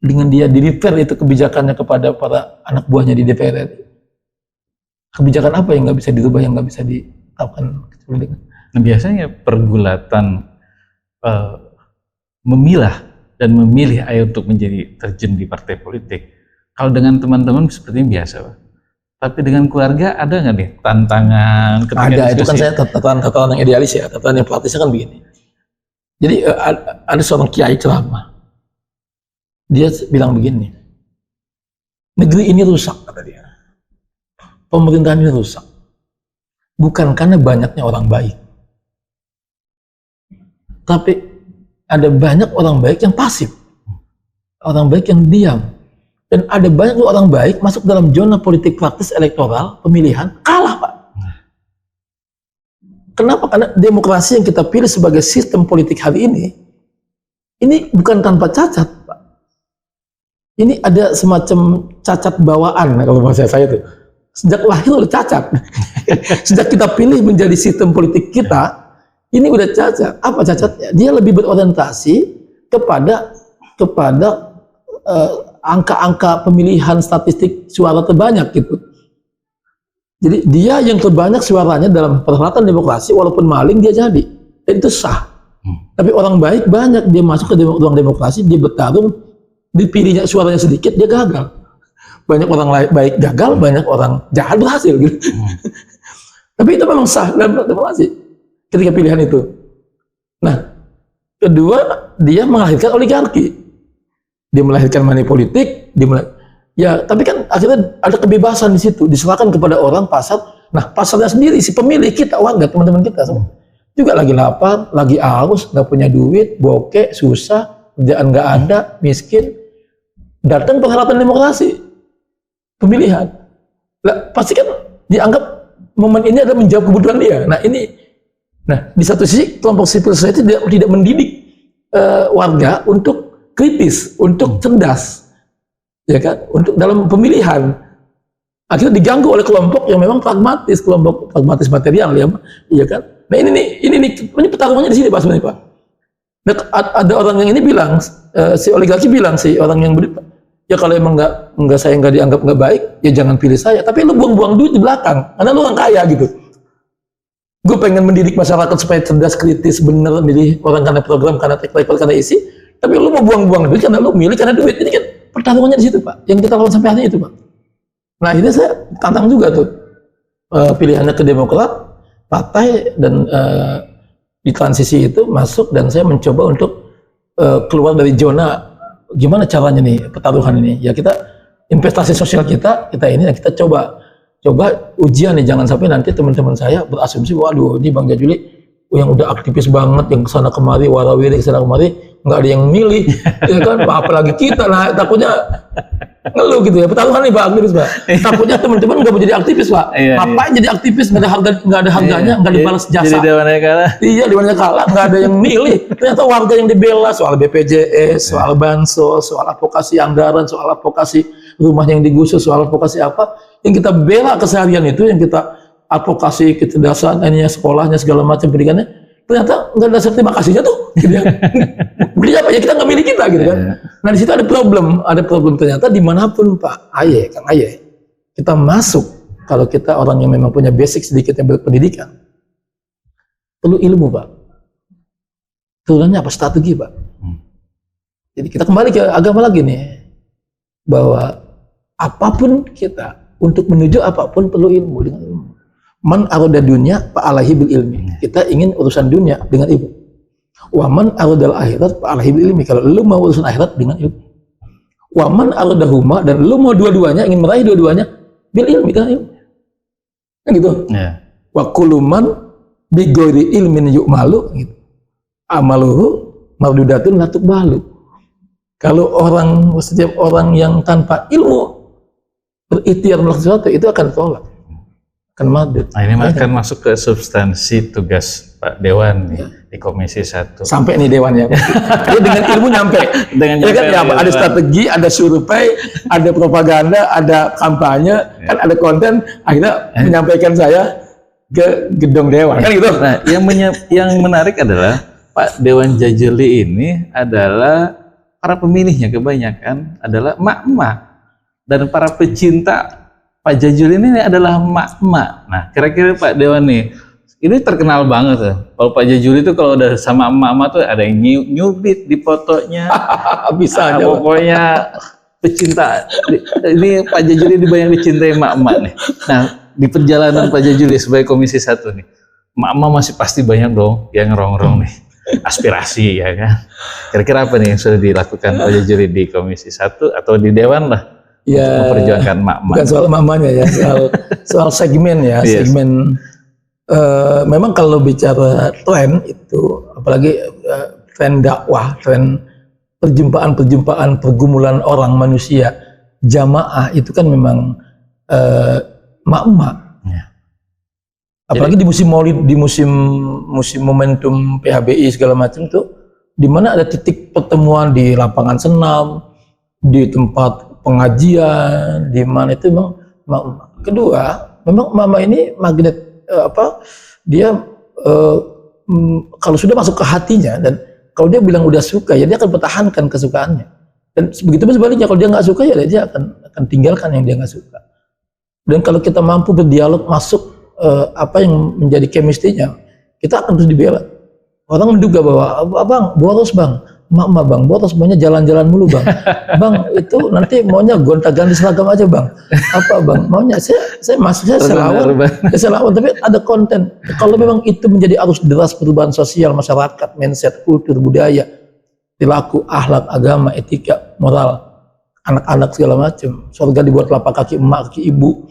Dengan dia di-refer itu kebijakannya kepada para anak buahnya di DPR RI. Kebijakan apa yang nggak bisa dirubah, yang nggak bisa diterapkan? Nah, biasanya pergulatan memilah dan memilih ayo untuk menjadi terjun di partai politik. Kalau dengan teman-teman sepertinya biasa, Pak. Tapi dengan keluarga ada nggak nih tantangan? Ada, itu kan saya tataran yang idealis ya, tataran yang praktisnya kan begini. Jadi ada seorang kiai ceramah, dia bilang begini, negeri ini rusak, kata dia. Pemerintahan ini rusak, bukan karena banyaknya orang baik, tapi ada banyak orang baik yang pasif, orang baik yang diam, dan ada banyak orang baik masuk dalam zona politik praktis elektoral pemilihan, kalah, Pak. Kenapa? Karena demokrasi yang kita pilih sebagai sistem politik hari ini bukan tanpa cacat, Pak. Ini ada semacam cacat bawaan, kalau bahasa saya itu. Sejak lahir udah cacat. Sejak kita pilih menjadi sistem politik kita, ini udah cacat. Apa cacatnya? Dia lebih berorientasi kepada angka-angka pemilihan statistik suara terbanyak gitu. Jadi dia yang terbanyak suaranya dalam perhelatan demokrasi, walaupun maling dia jadi, dan itu sah. Tapi orang baik banyak, dia masuk ke ruang demokrasi, dia bertarung, dipilihnya suaranya sedikit, dia gagal. Banyak orang baik gagal, banyak orang jahat berhasil gitu. Tapi itu memang sah dalam demokrasi ketika pilihan itu. Nah, kedua, dia melahirkan oligarki. Dia melahirkan money politik, ya, tapi kan akhirnya ada kebebasan di situ, diserahkan kepada orang pasar. Nah, pasarnya sendiri, si pemilih kita, warga, teman-teman kita semua, juga lagi lapar, lagi haus, nggak punya duit, bokeh, susah, kerjaan nggak ada, miskin, datang perhelatan demokrasi, pemilihan. Nah, pasti kan dianggap momen ini adalah menjawab kebutuhan dia. Nah, di satu sisi kelompok civil society tidak mendidik warga untuk kritis, untuk cerdas, ya kan, untuk dalam pemilihan. Akhirnya diganggu oleh kelompok yang memang pragmatis, kelompok pragmatis material, ya kan. Nah ini pertarungannya di sini, Pak, sebenarnya, Pak. Nah, ada orang yang ini bilang, si oligarki bilang, si orang yang beli, ya kalau emang saya nggak dianggap nggak baik, ya jangan pilih saya. Tapi lu buang-buang duit di belakang, karena lu orang kaya gitu. Gue pengen mendidik masyarakat supaya cerdas, kritis, bener, milih orang karena program, karena track record, karena isi. Tapi lu mau buang-buang duit karena lu milih karena duit. Ini kan pertarungannya di situ, Pak. Yang kita lakukan sampai hari ini itu, Pak. Nah, ini saya tantang juga tuh. Pilihannya ke Demokrat, partai, dan di transisi itu masuk, dan saya mencoba untuk keluar dari zona gimana caranya nih pertaruhan ini. Ya kita investasi sosial kita ini, kita coba ujian nih, jangan sampai nanti teman-teman saya berasumsi, waduh ini Bang Jajuli yang udah aktivis banget, yang kesana kemari, warawiri kesana kemari, nggak ada yang milih, ya kan? Apalagi kita, nah takutnya ngeluh gitu ya, pertaruhan nih Pak aktivis Pak, takutnya teman-teman nggak mau jadi aktivis Pak, ngapain jadi aktivis, nggak ada harganya, nggak dibalas jasa, jadi dewannya kalah, iya dewannya kalah, nggak ada yang milih, ternyata warga yang dibela soal BPJS, soal bansos, soal advokasi anggaran, soal advokasi rumah yang digusur, soal advokasi apa, yang kita bela keseharian itu, yang kita advokasi kecerdasan, sekolahnya segala macam pendidikannya, ternyata nggak ada terima kasihnya tuh, gitu ya. Beli apa ya, kita nggak milih kita gitu kan. Nah di situ ada problem ternyata dimanapun Pak Aye, Kang Aye, kita masuk, kalau kita orang yang memang punya basic sedikitnya berpendidikan, perlu ilmu Pak. Turunannya apa? Strategi Pak. Jadi kita kembali ke agama lagi nih, bahwa apapun kita, untuk menuju apapun perlu ilmu. Dengan ilmu. Man arada dunya fa'alaihi bil ilmi. Kita ingin urusan dunia dengan ilmu. Wa man aradal akhirat fa'alaihi bil ilmi. Kalau lu mau urusan akhirat dengan ilmu. Wa man aradahuma, dan lu mau dua-duanya, ingin meraih dua-duanya bil ilmi, dengan ilmu. Kan gitu. Wa kullu man bi ghairi ilmin yu'malu gitu. Amaluhu mardudatun la tuqbalu. Kalau setiap orang yang tanpa ilmu berikhtiar melakukan sesuatu, itu akan tolak, akan mardut. Nah, ini akan masuk ke substansi tugas Pak Dewan nih, di Komisi 1. Sampai nih Dewan ya. Dia dengan ilmu nyampe. Dengan ya kan, ya, ada strategi, ada survei, ada propaganda, ada kampanye, kan ada konten, akhirnya menyampaikan saya ke gedung Dewan. Kan gitu. Nah, yang menarik adalah Pak Dewan Jajuli ini adalah para pemilihnya kebanyakan adalah emak-emak, dan para pecinta Pak Jajuli ini adalah emak-emak. Nah, kira-kira Pak Dewan nih, ini terkenal banget tuh. Kalau Pak Jajuli itu kalau udah sama emak-emak tuh ada yang nyubit di fotonya. Bisa aja. Pokoknya pecinta. Ini Pak Jajuli dibayang dicintai emak-emak nih. Nah, di perjalanan Pak Jajuli sebagai Komisi 1 nih, emak-emak masih pasti banyak dong yang ngerong-ngerong nih. Aspirasi ya kan. Kira-kira apa nih yang sudah dilakukan Pak Jajuli di Komisi 1 atau di Dewan lah, ya, untuk memperjuangkan emak-emak? Bukan soal emak-emaknya ya, soal segmen ya, yes. Segmen. Memang kalau bicara tren itu, apalagi tren dakwah, tren perjumpaan pergumulan orang manusia, jamaah, itu kan memang emak-emak. Apalagi di musim Maulid, di musim momentum PHBI segala macam tuh, di mana ada titik pertemuan di lapangan senam, di tempat pengajian, di mana itu memang emak-emak. Kedua, memang mama ini magnet dia kalau sudah masuk ke hatinya, dan kalau dia bilang udah suka, ya dia akan pertahankan kesukaannya. Dan begitu pun sebaliknya, kalau dia nggak suka, ya dia akan tinggalkan yang dia nggak suka. Dan kalau kita mampu berdialog, masuk apa yang menjadi chemistry-nya, kita akan terus dibela. Orang menduga bahwa abang boros bang, emak-emak bang, boros maunya jalan-jalan mulu bang. Bang itu nanti maunya gonta-ganti seragam aja bang. Apa bang? Maunya saya masuknya selawan, tapi ada konten. Kalau memang itu menjadi arus deras perubahan sosial masyarakat, mindset, kultur, budaya, perilaku, akhlak, agama, etika, moral, anak-anak segala macam. Surga dibuat telapak kaki emak, kaki ibu.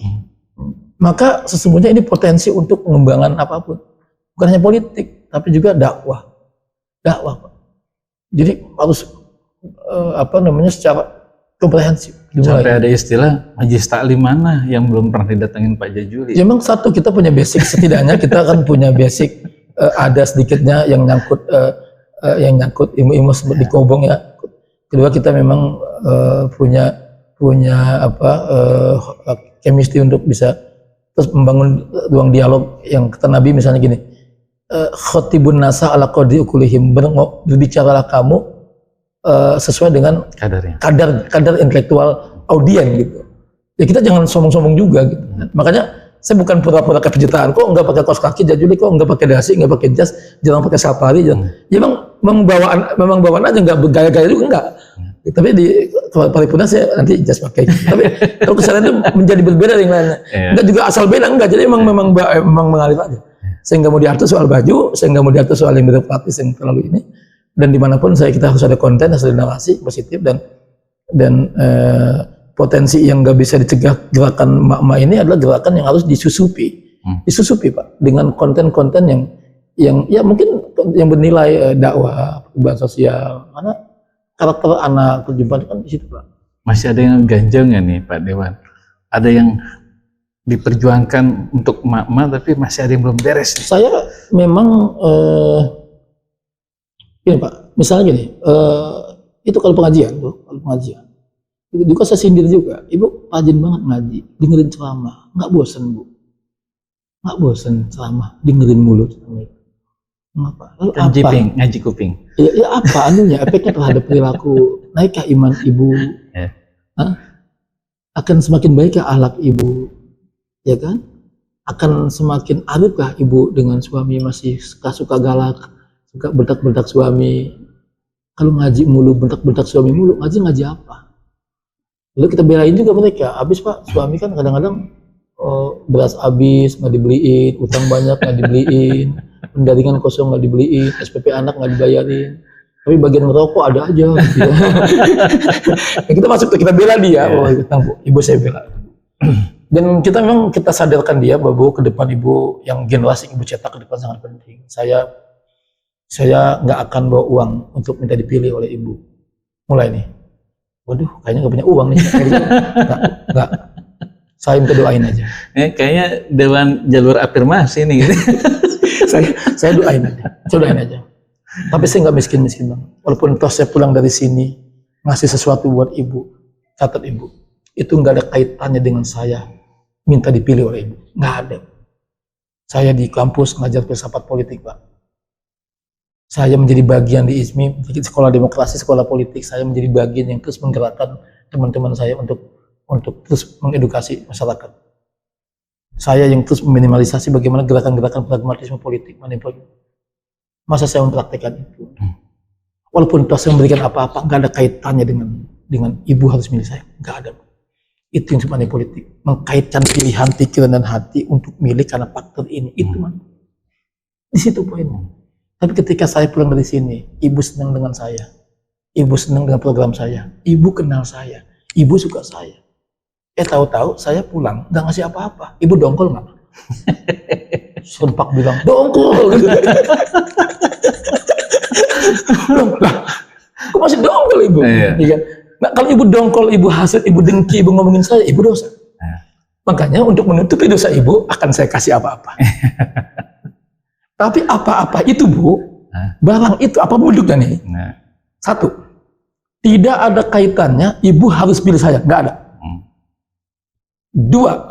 Maka sesungguhnya ini potensi untuk pengembangan apapun, bukan hanya politik, tapi juga dakwah, Pak. Jadi harus secara komprehensif. Sampai ada istilah majlis taklim mana yang belum pernah didatengin Pak Jajuli. Ya, memang satu, kita punya basic, setidaknya kita kan punya basic, ada sedikitnya yang nyangkut ilmu-ilmu seperti kobong ya. Kedua, kita memang punya chemistry untuk bisa terus membangun ruang dialog yang kata Nabi misalnya gini, khotibun nasa ala qadri ukulihim, berbicaralah kamu sesuai dengan kadar intelektual audien gitu. Ya kita jangan sombong-sombong juga gitu. Makanya Saya bukan pura-pura kepencitraan. Kok nggak pakai kaos kaki Jajuli, kok nggak pakai dasi, nggak pakai jas, jarang pakai safari. Ya memang bawaan aja, nggak bergaya-gaya juga enggak. Tapi di paripurna saya nanti jas pakai. Tapi kalau kesalahan itu menjadi berbeda dengan lainnya. Enggak juga asal beda, enggak. Jadi memang mengalir aja. Saya nggak mau diatur soal baju, saya nggak mau diatur soal yang birokratis yang terlalu ini. Dan dimanapun kita harus ada konten, harus ada narasi positif dan potensi yang nggak bisa dicegah. Gerakan emak-emak ini adalah gerakan yang harus disusupi, Pak, dengan konten-konten yang ya mungkin yang bernilai dakwah, perubahan sosial, karena karakter anak perjumpaan kan di situ, Pak. Masih ada yang ganjel nggak nih Pak Dewan? Ada yang diperjuangkan untuk emak-emak tapi masih ada yang belum beres. Saya memang ini Pak, misalnya gini, itu kalau pengajian, itu juga saya sindir juga. Ibu rajin banget ngaji, dengerin ceramah, nggak bosen Bu, nggak bosen ceramah, dengerin mulut. Mengapa? Lalu apa? Ngaji kuping. Ya apa anunya, efeknya terhadap perilaku? Naikkah iman ibu? Akan semakin baikkah akhlak ibu? Ya kan? Akan semakin arifkah ibu dengan suami masih suka galak, suka bentak-bentak suami? Kalau ngaji mulu, bentak-bentak suami mulu, ngaji apa? Lalu kita belain juga mereka. Habis Pak, suami kan kadang-kadang beras habis nggak dibeliin, utang banyak nggak dibeliin, pendaringan kosong nggak dibeliin, SPP anak nggak dibayarin. Tapi bagian merokok ada aja. Gitu ya. Kita masuk, kita bela dia. Oh, ibu saya bela. Dan kita memang kita sadarkan dia bahwa ke depan ibu, yang generasi ibu cetak ke depan sangat penting. Saya nggak akan bawa uang untuk minta dipilih oleh ibu. Mulai nih. Waduh, kayaknya nggak punya uang nih. Nggak. Saya minta doain aja. Kayaknya dewan jalur afirmasi nih. saya doain aja. Saya doain aja. Tapi saya nggak miskin-miskin banget. Walaupun toh saya pulang dari sini ngasih sesuatu buat ibu, catat ibu, itu nggak ada kaitannya dengan saya minta dipilih oleh ibu. Nggak ada. Saya di kampus ngajar filsafat politik, Pak. Saya menjadi bagian di ISMI, sekolah demokrasi, sekolah politik. Saya menjadi bagian yang terus menggerakkan teman-teman saya untuk terus mengedukasi masyarakat. Saya yang terus meminimalisasi bagaimana gerakan-gerakan pragmatisme politik. Masa saya mempraktekkan itu? Walaupun toh saya memberikan apa-apa, nggak ada kaitannya dengan ibu harus milih saya. Nggak ada. Itu yang sebenarnya politik. Mengkaitkan pilihan, pikiran, dan hati untuk milih karena faktor ini. Itu man. Di situ poinnya. Tapi ketika saya pulang dari sini, ibu senang dengan saya. Ibu senang dengan program saya. Ibu kenal saya. Ibu suka saya. Tahu-tahu saya pulang, nggak ngasih apa-apa. Ibu dongkol nggak? Sempak bilang, dongkol. Lah, kok masih dongkol ibu? Iya. Nah, kalau ibu dongkol, ibu hasut, ibu dengki, ibu ngomongin saya, ibu dosa. Makanya untuk menutupi dosa ibu, akan saya kasih apa-apa. Tapi apa-apa itu Bu, barang itu apa bentuknya nih? Satu, tidak ada kaitannya ibu harus pilih saya, nggak ada. Dua,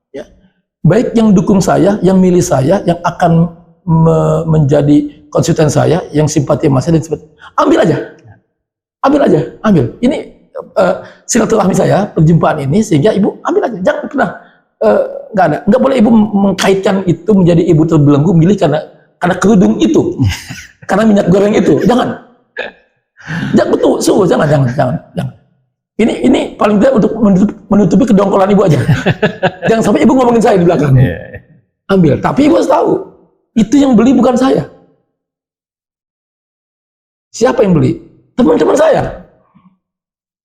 ya, baik yang dukung saya, yang milih saya, yang akan menjadi konsultan saya, yang simpati sama saya, dan simpati, ambil aja. Ini silaturahmi saya, perjumpaan ini, sehingga ibu ambil aja, jangan pernah nggak boleh ibu mengkaitkan itu menjadi ibu terbelenggu milih karena kerudung itu, karena minyak goreng itu, jangan betul, jangan. Ini paling tidak untuk menutupi kedongkolan ibu aja. Jangan sampai ibu ngomongin saya di belakang. Ambil, tapi ibu harus tahu itu yang beli bukan saya. Siapa yang beli? Teman-teman saya.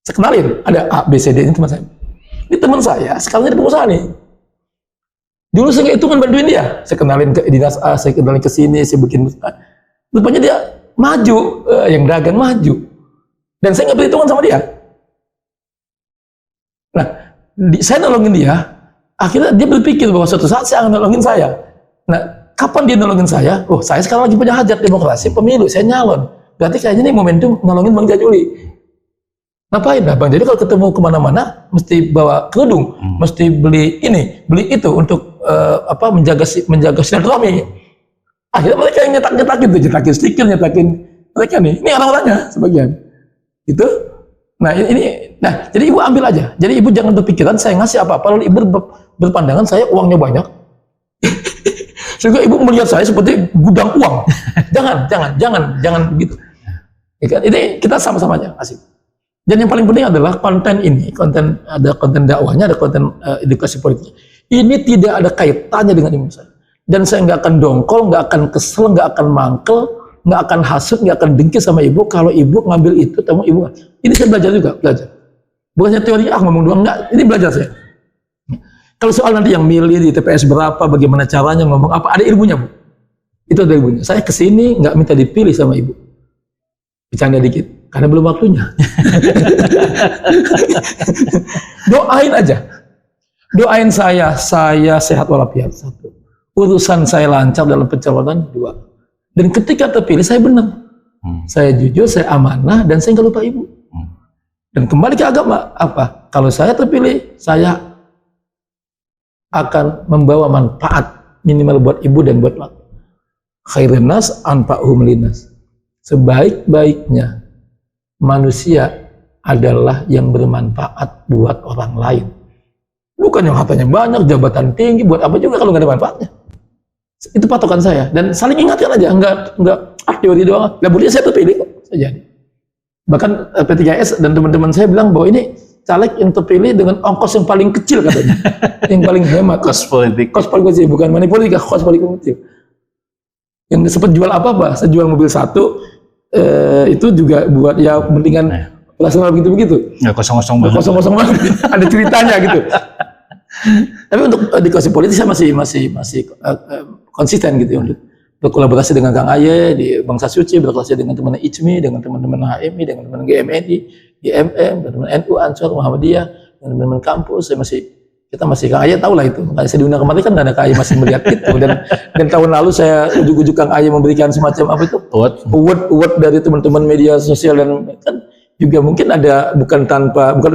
Saya kenalin, ada A, B, C, D, ini teman saya. Ini teman saya, sekarang jadi pengusaha nih. Dulu saya hitungan bantuin dia. Saya kenalin ke dinas A, saya kenalin ke sini, saya bikin. Rupanya dia maju, yang dagang maju. Dan saya nggak berhitungan sama dia. Nah, saya nolongin dia, akhirnya dia berpikir bahwa suatu saat saya akan nolongin saya. Nah, kapan dia nolongin saya? Oh, saya sekarang lagi punya hajat demokrasi, pemilu, saya nyalon. Berarti kayaknya ini momentum nolongin Bang Jajuli. Ngapain? Nah, Bang Jajuli kalau ketemu kemana-mana, mesti bawa kerudung, mesti beli ini, beli itu untuk menjaga silaturahmi. Akhirnya mereka yang nyetakin stiker, nyetakin mereka nih. Ini orang-orangnya sebagian. Itu. Nah jadi ibu ambil aja. Jadi ibu jangan berpikiran saya ngasih apa-apa lalu ibu berpandangan saya uangnya banyak. Sehingga ibu melihat saya seperti gudang uang. Jangan begitu. Ini kita sama-sama aja kasih. Dan yang paling penting adalah konten ini, ada konten dakwahnya, ada konten edukasi politik. Ini tidak ada kaitannya dengan ilmu saya. Dan saya nggak akan dongkol, nggak akan kesel, nggak akan mangkel, nggak akan hasut, nggak akan dengki sama ibu kalau ibu ngambil itu, tamu ibu. Ini saya belajar juga, belajar. Bukannya teori ngomong doang, enggak. Ini belajar saya. Kalau soal nanti yang milih di TPS berapa, bagaimana caranya ngomong apa, ada ilmunya bu. Itu ada ilmunya. Saya kesini nggak minta dipilih sama ibu. Bercanda dikit, karena belum waktunya. Doain aja. Doain saya sehat walafiat, satu. Urusan saya lancar dalam pencalonan, dua. Dan ketika terpilih, saya benar. Saya jujur, saya amanah, dan saya nggak lupa ibu. Dan kembali ke agama, apa? Kalau saya terpilih, saya akan membawa manfaat minimal buat ibu dan buat mak. Khairun nas anfa'uhum linnas. Sebaik-baiknya manusia adalah yang bermanfaat buat orang lain. Bukan yang hartanya banyak, jabatan tinggi, buat apa juga kalau nggak ada manfaatnya. Itu patokan saya. Dan saling ingatkan aja, enggak teori doang. Lah boleh saya terpilih kok, saya jadi. Bahkan P3S dan teman-teman saya bilang bahwa ini caleg yang terpilih dengan ongkos yang paling kecil katanya, yang paling hemat. Kos politik. Kos paling kecil, bukan money politik, kos paling kecil. Yang sempat jual apa? Saya jual mobil satu, itu juga buat ya mendingan operasional begitu-begitu. Ya kosong-kosong banget. Kosong-kosong banget. Ada ceritanya gitu. Tapi untuk edukasi politik saya masih konsisten gitu untuk berkolaborasi dengan Kang Aye di Bangsa Suci, berkolaborasi dengan teman ICMI, dengan teman-teman HMI, dengan teman GMNI, GMM, teman NU, Ansor, Muhammadiyah, dengan teman-teman kampus. Kita masih Kang Aye tahu lah itu. Makanya saya diundang kemarin kan ada Kang Aye masih melihat itu. Dan tahun lalu saya ujuk-ujuk Kang Aye memberikan semacam apa itu? Award dari teman-teman media sosial dan kan juga mungkin ada bukan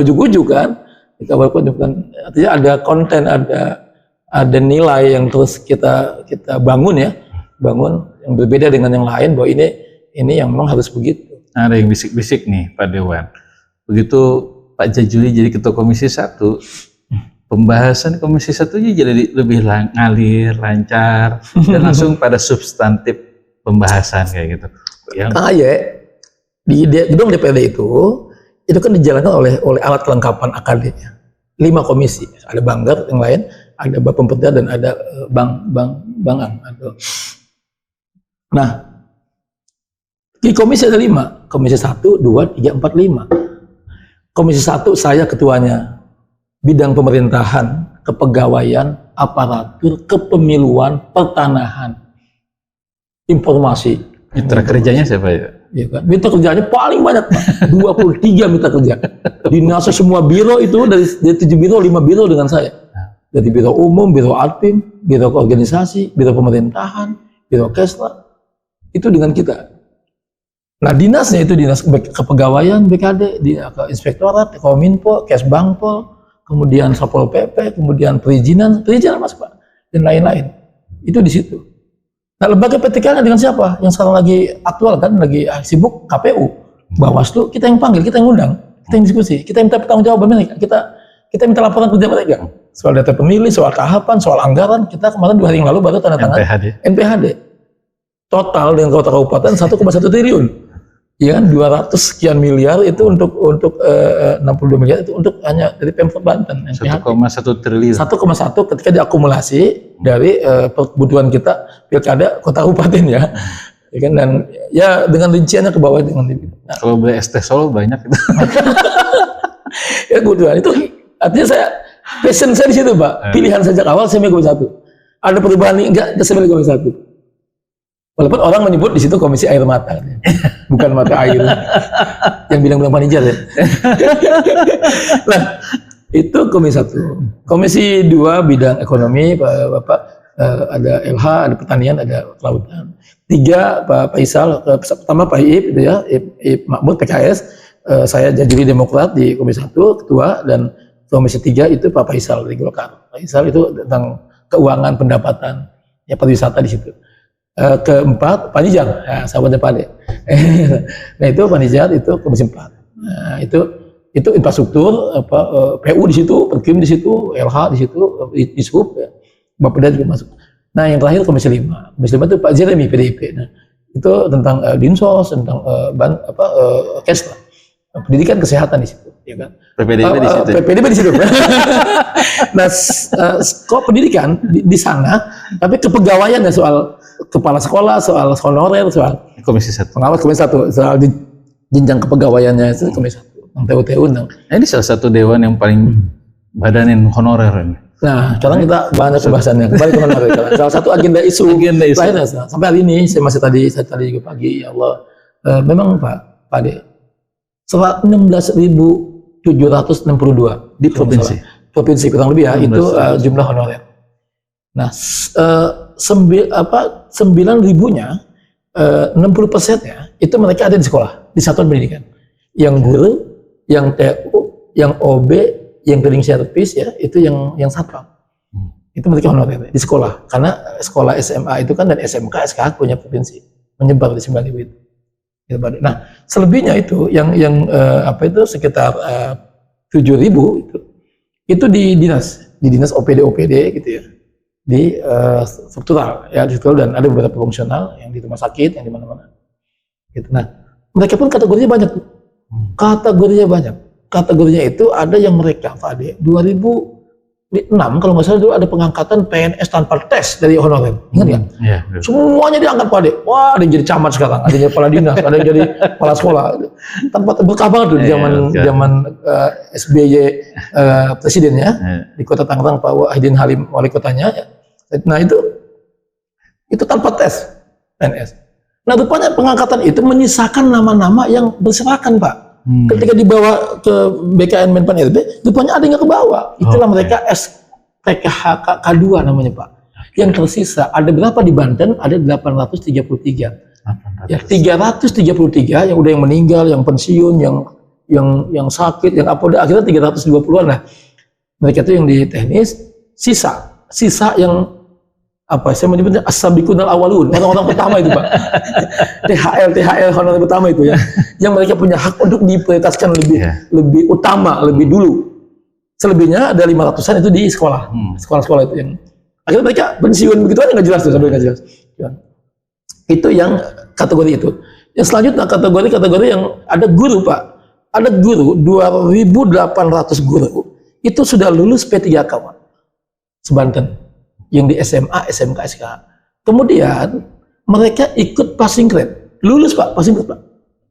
ujuk-ujuk kan. Walaupun bukan, artinya ada konten, ada nilai yang terus kita bangun ya. Bangun yang berbeda dengan yang lain bahwa ini yang memang harus begitu. Ada yang bisik-bisik nih Pak Dewan. Begitu Pak Jajuli jadi ketua Komisi 1, pembahasan Komisi 1-nya jadi lebih ngalir, lancar, dan langsung pada substantif pembahasan kayak gitu. Yang Kang Aye di gedung DPRD itu kan dijalankan oleh alat kelengkapan akademiknya. 5 komisi, ada Banggar yang lain, ada Bapemperda dan ada Bang Ang. Nah, di komisi ada 5, komisi 1, 2, 3, 4, 5. Komisi 1 saya ketuanya, bidang pemerintahan, kepegawaian, aparatur, kepemiluan, pertanahan, informasi. mitra kerjanya siapa ya? Ya kan? Mitra kerjanya paling banyak Pak, 23 mitra kerja. Dinasnya semua biro itu dari 7 biro, 5 biro dengan saya. Dari biro umum, biro admin, biro organisasi, biro pemerintahan, biro kesla. Itu dengan kita. Nah dinasnya itu dinas kepegawaian BKD, inspektorat, Kominfo, Kesbangpol, kemudian Satpol PP, kemudian perizinan Mas Pak, dan lain-lain. Itu di situ. Nah lembaga PTK dengan siapa? Yang sekarang lagi aktual kan, lagi sibuk KPU, Bawaslu, kita yang panggil, kita yang undang, kita yang diskusi, kita minta pertanggungjawaban mereka, kita minta laporan kerja mereka. Soal data pemilih, soal tahapan, soal anggaran, kita kemarin 2 hari yang lalu baru tanda tangan NPHD. Total dengan kota kabupaten 1,1 triliun, ya kan 200 sekian miliar itu untuk 62 miliar itu untuk hanya dari Pemprov Banten. 1,1 triliun. 1,1 ketika diakumulasi dari kebutuhan kita pilkada kota kabupaten ya, ya kan, dan ya dengan rinciannya ke bawah dengan nah, kalau beli es teh Solo banyak itu. ya kebutuhan itu artinya passion saya di situ Pak. Pilihan sejak awal saya milih Komisi 1. Ada perubahan enggak? Saya milih Komisi 1. Walaupun orang menyebut di situ komisi air mata, bukan mata air. Yang bilang panijar ya. Nah, itu komisi 1. Komisi 2 bidang ekonomi, Bapak ada LH, ada pertanian, ada kelautan. 3 Pak Faisal, pertama Pak Iip itu ya, Iip Makmur PKS. Saya jadi Demokrat di komisi 1 ketua, dan komisi 3 itu Pak Faisal dari Golkar. Pak Faisal itu tentang keuangan, pendapatan, ya pariwisata di situ. Keempat Pak Nijar, ya, sahabatnya Pak Ade. Nah itu Pak Nijar itu komisi 4. Nah itu Itu infrastruktur, PU di situ, Perkim di situ, LH di situ, Dishub, ya. Bapeda juga masuk. Nah, yang terakhir Komisi 5. Komisi 5 itu Pak Jeremy PDIP. Nah, itu tentang Dinsos, tentang Kes lah. Pendidikan kesehatan di situ, ya kan? PPDB di situ. PPDB di situ. Nah, kok pendidikan di sana, tapi kepegawaian ya soal kepala sekolah, soal honorer, soal Komisi 1. pengawas Komisi 1, soal jenjang kepegawaiannya itu Komisi 1. TU-TU. Nah, ini salah satu dewan yang paling badanin honorer ini. Nah, sekarang kita banyak pembahasannya. Kembali ke honorer. Salah satu agenda isu lainnya. Sampai hari ini, saya tadi juga pagi, ya Allah, memang Pak Ade, 16.762 di provinsi. Provinsi kurang lebih ya, itu jumlah honorer. Nah, 9.000-nya, 60%-nya itu mereka ada di sekolah, di satuan pendidikan. Yang guru, yang TU, yang OB, yang cleaning service ya, itu yang satpam. Itu mereka honorer di sekolah. Karena sekolah SMA itu kan dan SMK, SKH punya provinsi, menyebar di 9.000 itu. Nah, selebihnya itu yang sekitar 7.000 itu di dinas OPD gitu ya. Di struktural dan ada beberapa fungsional yang di rumah sakit, yang di mana-mana. Gitu. Nah, mereka pun kategorinya banyak. Kategorinya itu ada yang mereka Pak Ade 2006 kalau nggak salah dulu ada pengangkatan PNS tanpa tes dari honorer, ingat nggak? Iya. Semuanya diangkat Pak Ade. Wah, ada yang jadi camat sekarang, ada yang jadi kepala dinas, ada yang jadi kepala sekolah. Tanpa berkah banget tuh zaman SBY presidennya di Kota Tangerang Pak Wahidin Halim wali kotanya. Ya. Nah itu tanpa tes PNS. Nah rupanya pengangkatan itu menyisakan nama-nama yang berserakan Pak. Ketika dibawa ke BKN Menpan RB, rupanya ada yang nggak kebawa. Itulah mereka SPKH K2 namanya Pak. Yang tersisa ada berapa di Banten? Ada 833. Ya 333 yang udah yang meninggal, yang pensiun, yang sakit, yang apa udah akhirnya 320-an lah. Mereka itu yang di teknis, sisa yang saya menyebutnya as-sabiqunal awalun, orang-orang pertama itu Pak. THL honorer pertama itu ya. Yang mereka punya hak untuk diprioritaskan lebih utama, lebih dulu. Selebihnya ada 500-an itu di sekolah. Sekolah-sekolah itu yang akhirnya mereka pensiun begitu aja nggak jelas tuh, sampai nggak jelas. Ya. Itu yang kategori itu. Yang selanjutnya kategori yang ada guru Pak. Ada guru 2.800 guru itu sudah lulus P3K Pak. Sebanten. Yang di SMA, SMK, SKH. Kemudian mereka ikut passing grade. Lulus Pak, passing grade Pak.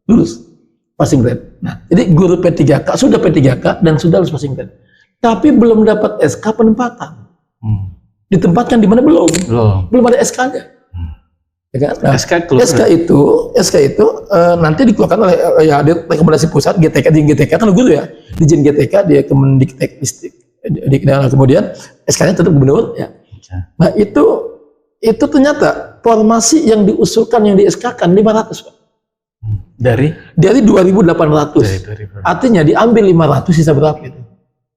Lulus. Passing grade. Nah, jadi guru P3K, sudah P3K dan sudah lulus passing grade. Tapi belum dapat SK penempatan. Ditempatkan di mana belum? Belum ada SK-nya. Ya kan? Nah, SK itu nanti dikeluarkan oleh rekomendasi pusat GTK, di GTK kan guru ya. Di Jen GTK, dia Kemendiktek kemudian SK-nya tetap gubernur ya. Nah itu ternyata formasi yang diusulkan, yang di SK-kan 500 Pak. Dari 2.800. Artinya diambil 500, sisa berapa itu?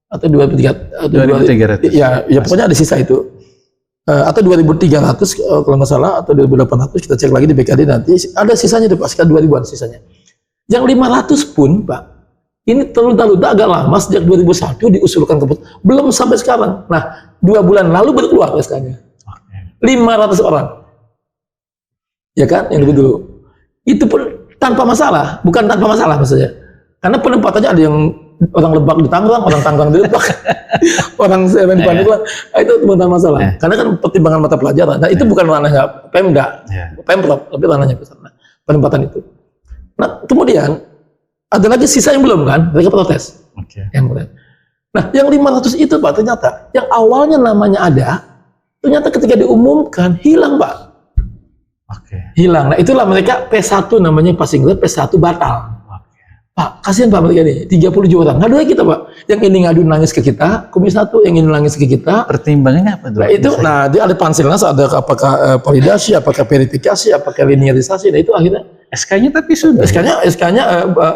Atau 2.300? Ya pokoknya ada sisa itu. Atau 2.300 kalau nggak salah, atau 2.800, kita cek lagi di BKD nanti. Ada sisanya itu Pak, sekitar 2.000-an sisanya. Yang 500 pun Pak, ini terlunta-lunta agak lama, sejak 2001 diusulkan belum sampai sekarang. Nah, 2 bulan lalu baru keluar SK-nya. 500 orang. Ya kan, yang dulu. Itu pun tanpa masalah, bukan tanpa masalah maksudnya. Karena penempatannya ada yang orang Lebak di Tangerang, orang Tangerang di Lebak, orang Menpan di Lebak. Itu bukan masalah. Karena kan pertimbangan mata pelajaran. Nah, itu bukan ranahnya Pemda, Pemprov, tapi ranahnya pusat. Nah, penempatan itu. Nah, kemudian ada lagi sisa yang belum kan, mereka protes. Nah, yang 500 itu Pak, ternyata yang awalnya namanya ada, ternyata ketika diumumkan hilang Pak. Hilang. Nah, itulah mereka P1 namanya passing grade, P1 batal. Pak, kasihan Pak mereka ini, 30 orang. Ngadu aja kita Pak. Yang ini ngadu nangis ke kita, Komisi 1 yang ini nangis ke kita. Pertimbangannya apa tuh? Nah, dia ada panselnas, ada apakah validasi, apakah verifikasi, apakah linearisasi. Nah, itu akhirnya SK-nya tapi sudah. SK-nya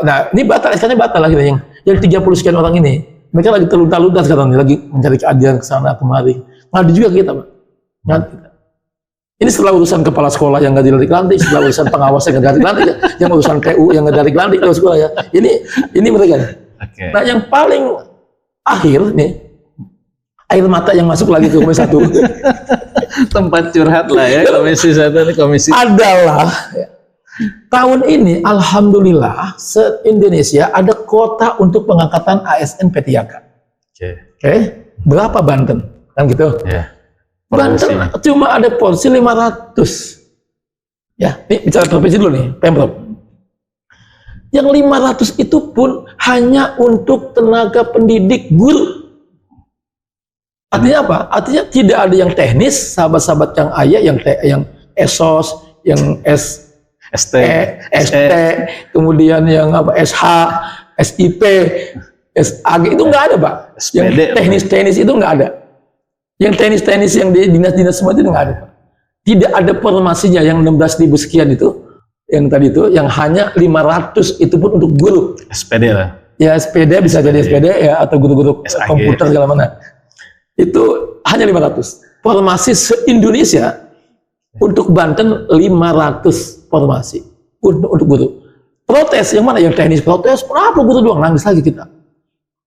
nah ini batal, SK-nya batal akhirnya yang 30 sekian orang ini. Mereka lagi terlunta-lunta sekarang, lagi mencari keadilan ke sana kemari. Ngadu juga kita Pak. Ngadu kita. Ini setelah urusan kepala sekolah yang nggak dilantik, setelah urusan pengawas yang nggak dilantik, yang urusan PU yang nggak dilantik, kalau sekolah ya. Ini mereka. Oke. Nah, yang paling akhir nih, air mata yang masuk lagi ke Komisi 1 Tempat curhat lah ya, Komisi 1 ini komisi. adalah tahun ini alhamdulillah se-Indonesia ada kuota untuk pengangkatan ASN P3K. Oke. Oke, berapa Banten? Kan gitu. Ya. Banten cuma ada porsi 500. Ya, ini bicara provinsi dulu nih, Pemprov. Yang 500 itu pun hanya untuk tenaga pendidik guru. Artinya apa? Artinya tidak ada yang teknis, sahabat-sahabat yang ayah, yang ESOS, yang ST, ST, kemudian yang apa SH, SIP, SAG itu nggak ada, Pak. Yang SPD, teknis-teknis itu nggak ada. Yang teknis-teknis yang di dinas-dinas semua itu nggak ada, Pak. Tidak ada formasinya yang 16.000 sekian itu, yang tadi itu, yang hanya 500 itu pun untuk guru. SPD lah. Ya SPD bisa jadi SPD ya, atau guru-guru SAG. komputer segala mana. Itu hanya 500. Formasi se-Indonesia untuk Banten 500 formasi untuk guru. Protes yang mana? Yang teknis protes, kenapa guru doang? Nangis lagi kita.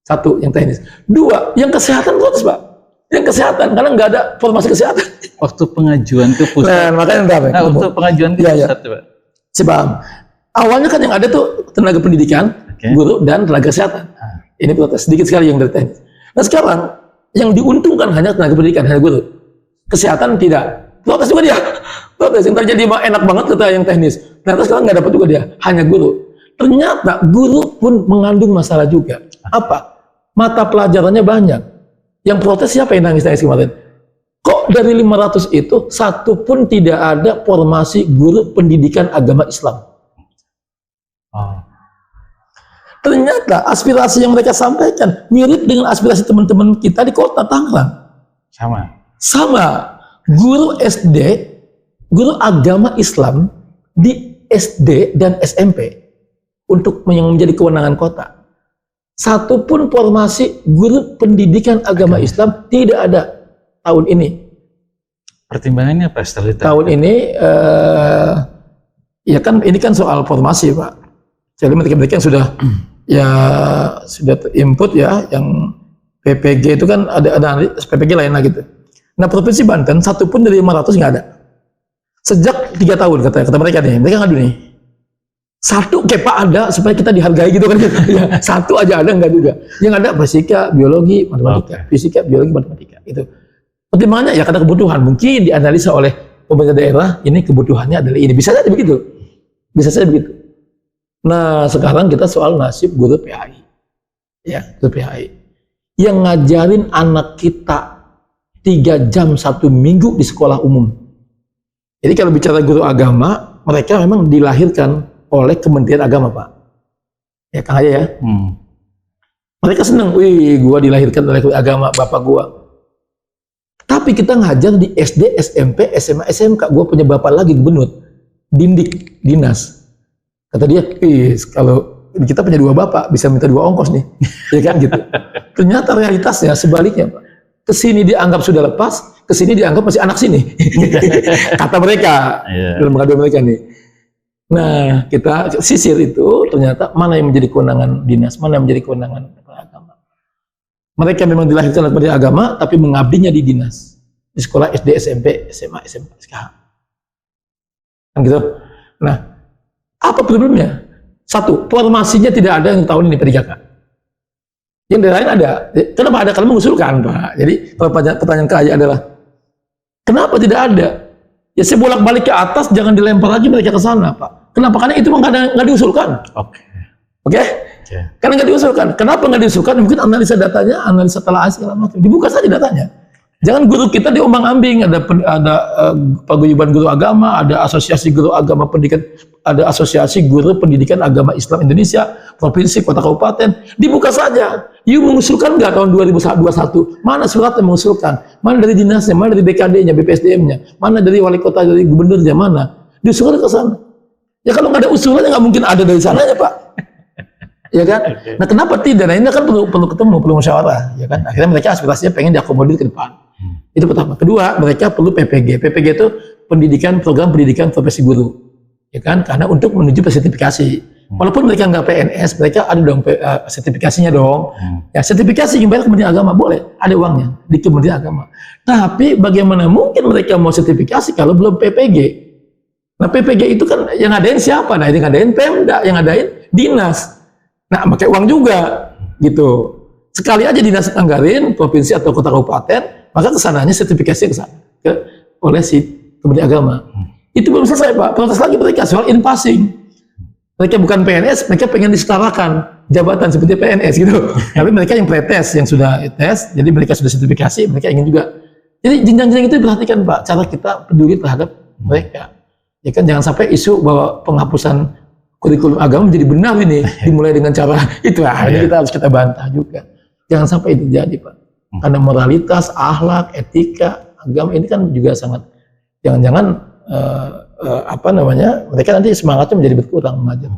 Satu, yang teknis. Dua, yang kesehatan protes, Pak. Yang kesehatan, karena nggak ada formasi kesehatan. Waktu pengajuan ke pusat. Nah, makanya entar, Waktu pengajuan ke Iya, pusat, Pak. saya paham. Awalnya kan yang ada tuh tenaga pendidikan, Oke. guru, dan tenaga kesehatan. Ini protes, sedikit sekali yang dari teknis. Nah sekarang, yang diuntungkan hanya tenaga pendidikan, hanya guru. Kesehatan tidak. Protes juga dia. Protes, yang terjadi enak banget kata yang teknis. Ternyata sekarang nggak dapat juga dia, hanya guru. Ternyata guru pun mengandung masalah juga. Apa? Mata pelajarannya banyak. Yang protes siapa yang nangis-nangis kemarin? Kok dari 500 itu, satu pun tidak ada formasi guru pendidikan agama Islam. Oh. Ternyata aspirasi yang mereka sampaikan mirip dengan aspirasi teman-teman kita di kota Tangerang. Sama. Guru SD, guru agama Islam di SD dan SMP untuk yang menjadi kewenangan kota. Satu pun formasi guru pendidikan agama Islam tidak ada tahun ini. Pertimbangannya apa setelah itu? Tahun ini, ya kan ini kan soal formasi, Pak. Jadi mereka sudah sudah input ya, yang PPG itu kan ada PPG lain lah gitu. Nah provinsi Banten satu pun dari 500 nggak ada. Sejak 3 tahun kata mereka nih, mereka ngadu nih. Satu kepa ada supaya kita dihargai gitu kan. Ya, satu aja ada nggak juga. Yang ada fisika, biologi, matematika, fisika, biologi, matematika. Itu. Pertimbangannya ya karena kebutuhan. Mungkin dianalisa oleh pemerintah daerah ini kebutuhannya adalah ini. Bisa saja begitu. Bisa saja begitu. Nah sekarang kita soal nasib guru PAI. Ya, guru PAI. Yang ngajarin anak kita 3 jam 1 minggu di sekolah umum. Jadi kalau bicara guru agama, mereka memang dilahirkan oleh Kementerian Agama, Pak. Ya, Kang aja ya. Mereka senang, wih, gua dilahirkan oleh agama bapak gua. Tapi kita ngajar di SD, SMP, SMA, SMK. Gua punya bapak lagi gubernur, Dindik, dinas. Kata dia, kalau kita punya 2 bapak, bisa minta 2 ongkos nih. Ya kan gitu. Ternyata realitasnya sebaliknya, Pak. Kesini dianggap sudah lepas, kesini dianggap masih anak sini. Kata mereka, dalam pengaduan mereka nih. Nah, kita sisir itu ternyata mana yang menjadi kewenangan dinas, mana yang menjadi kewenangan agama. Mereka memang dilahirkan oleh Kementerian Agama, tapi mengabdinya di dinas, di sekolah SD, SMP, SMA, SMK sekarang. Kan gitu. Nah, apa problemnya? Satu, formasinya tidak ada yang tahun ini P3K. Yang lain ada. Kenapa ada? Kalau mengusulkan, Pak. Jadi pertanyaan kaya adalah, kenapa tidak ada? Ya saya bolak-balik ke atas, jangan dilempar lagi mereka ke sana, Pak. Kenapa? Karena itu nggak diusulkan. Oke? Karena nggak diusulkan. Kenapa nggak diusulkan? Mungkin analisa datanya, analisa telah segala macam. Dibuka saja datanya. Jangan guru kita diombang-ambing. Ada paguyuban guru agama, ada asosiasi guru agama pendidikan, ada asosiasi guru pendidikan agama Islam Indonesia, provinsi, kota, kabupaten. Dibuka saja. You mengusulkan nggak tahun 2021? Mana surat yang mengusulkan? Mana dari dinasnya? Mana dari BKD-nya, BPSDM-nya? Mana dari wali kota, dari gubernurnya? Mana? Diusulkan ke sana. Ya kalau nggak ada usulannya nggak mungkin ada dari sananya, Pak. Ya kan? Nah kenapa tidak? Nah ini kan perlu ketemu, perlu musyawarah. Ya kan? Akhirnya mereka aspirasinya pengen diakomodir ke depan. Itu pertama. Kedua, mereka perlu PPG. PPG itu program pendidikan profesi guru. Ya kan? Karena untuk menuju sertifikasi. Walaupun mereka nggak PNS, mereka ada dong sertifikasinya dong. Ya sertifikasi yang bayar Kementerian Agama boleh, ada uangnya di Kementerian Agama. Tapi bagaimana mungkin mereka mau sertifikasi kalau belum PPG? Nah PPG itu kan yang ngadain siapa? Nah yang ngadain Pemda, yang ngadain dinas. Nah pakai uang juga, gitu. Sekali aja dinas anggarin provinsi atau kota kabupaten, maka kesananya sertifikasi oleh si Kementerian Agama. Itu belum selesai Pak, protes lagi mereka soal in-passing. Mereka bukan PNS, mereka pengen disetarakan jabatan seperti PNS gitu. Tapi mereka yang pretest, yang sudah tes, jadi mereka sudah sertifikasi, mereka ingin juga. Jadi jenjang-jenjang itu diperhatikan Pak, cara kita peduli terhadap mereka. Ya kan jangan sampai isu bahwa penghapusan kurikulum agama menjadi benar ini dimulai dengan cara itu. Ini kita harus kita bantah juga. Jangan sampai itu terjadi Pak. Karena moralitas, akhlak, etika, agama ini kan juga sangat jangan-jangan mereka nanti semangatnya menjadi berkurang mengajar.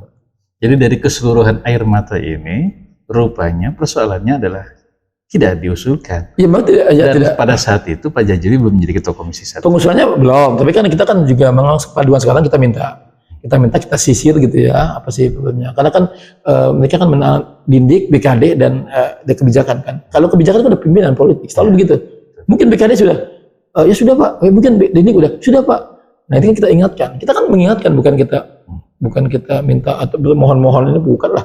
Jadi dari keseluruhan air mata ini rupanya persoalannya adalah tidak diusulkan. Ya, dan tidak. Pada saat itu Pak Jajili belum menjadi ketua komisi 1. Pengusulannya belum, tapi kan kita kan juga memang paduan sekarang kita sisir gitu ya, apa sih problemnya. Karena kan mereka kan Dindik, BKD dan kebijakan kan. Kalau kebijakan kan udah pimpinan politik, selalu begitu. Mungkin BKD sudah ya sudah Pak, mungkin Dindik udah sudah Pak. Nah itu kan kita ingatkan, kita kan mengingatkan, bukan kita minta atau mohon-mohon, ini bukanlah.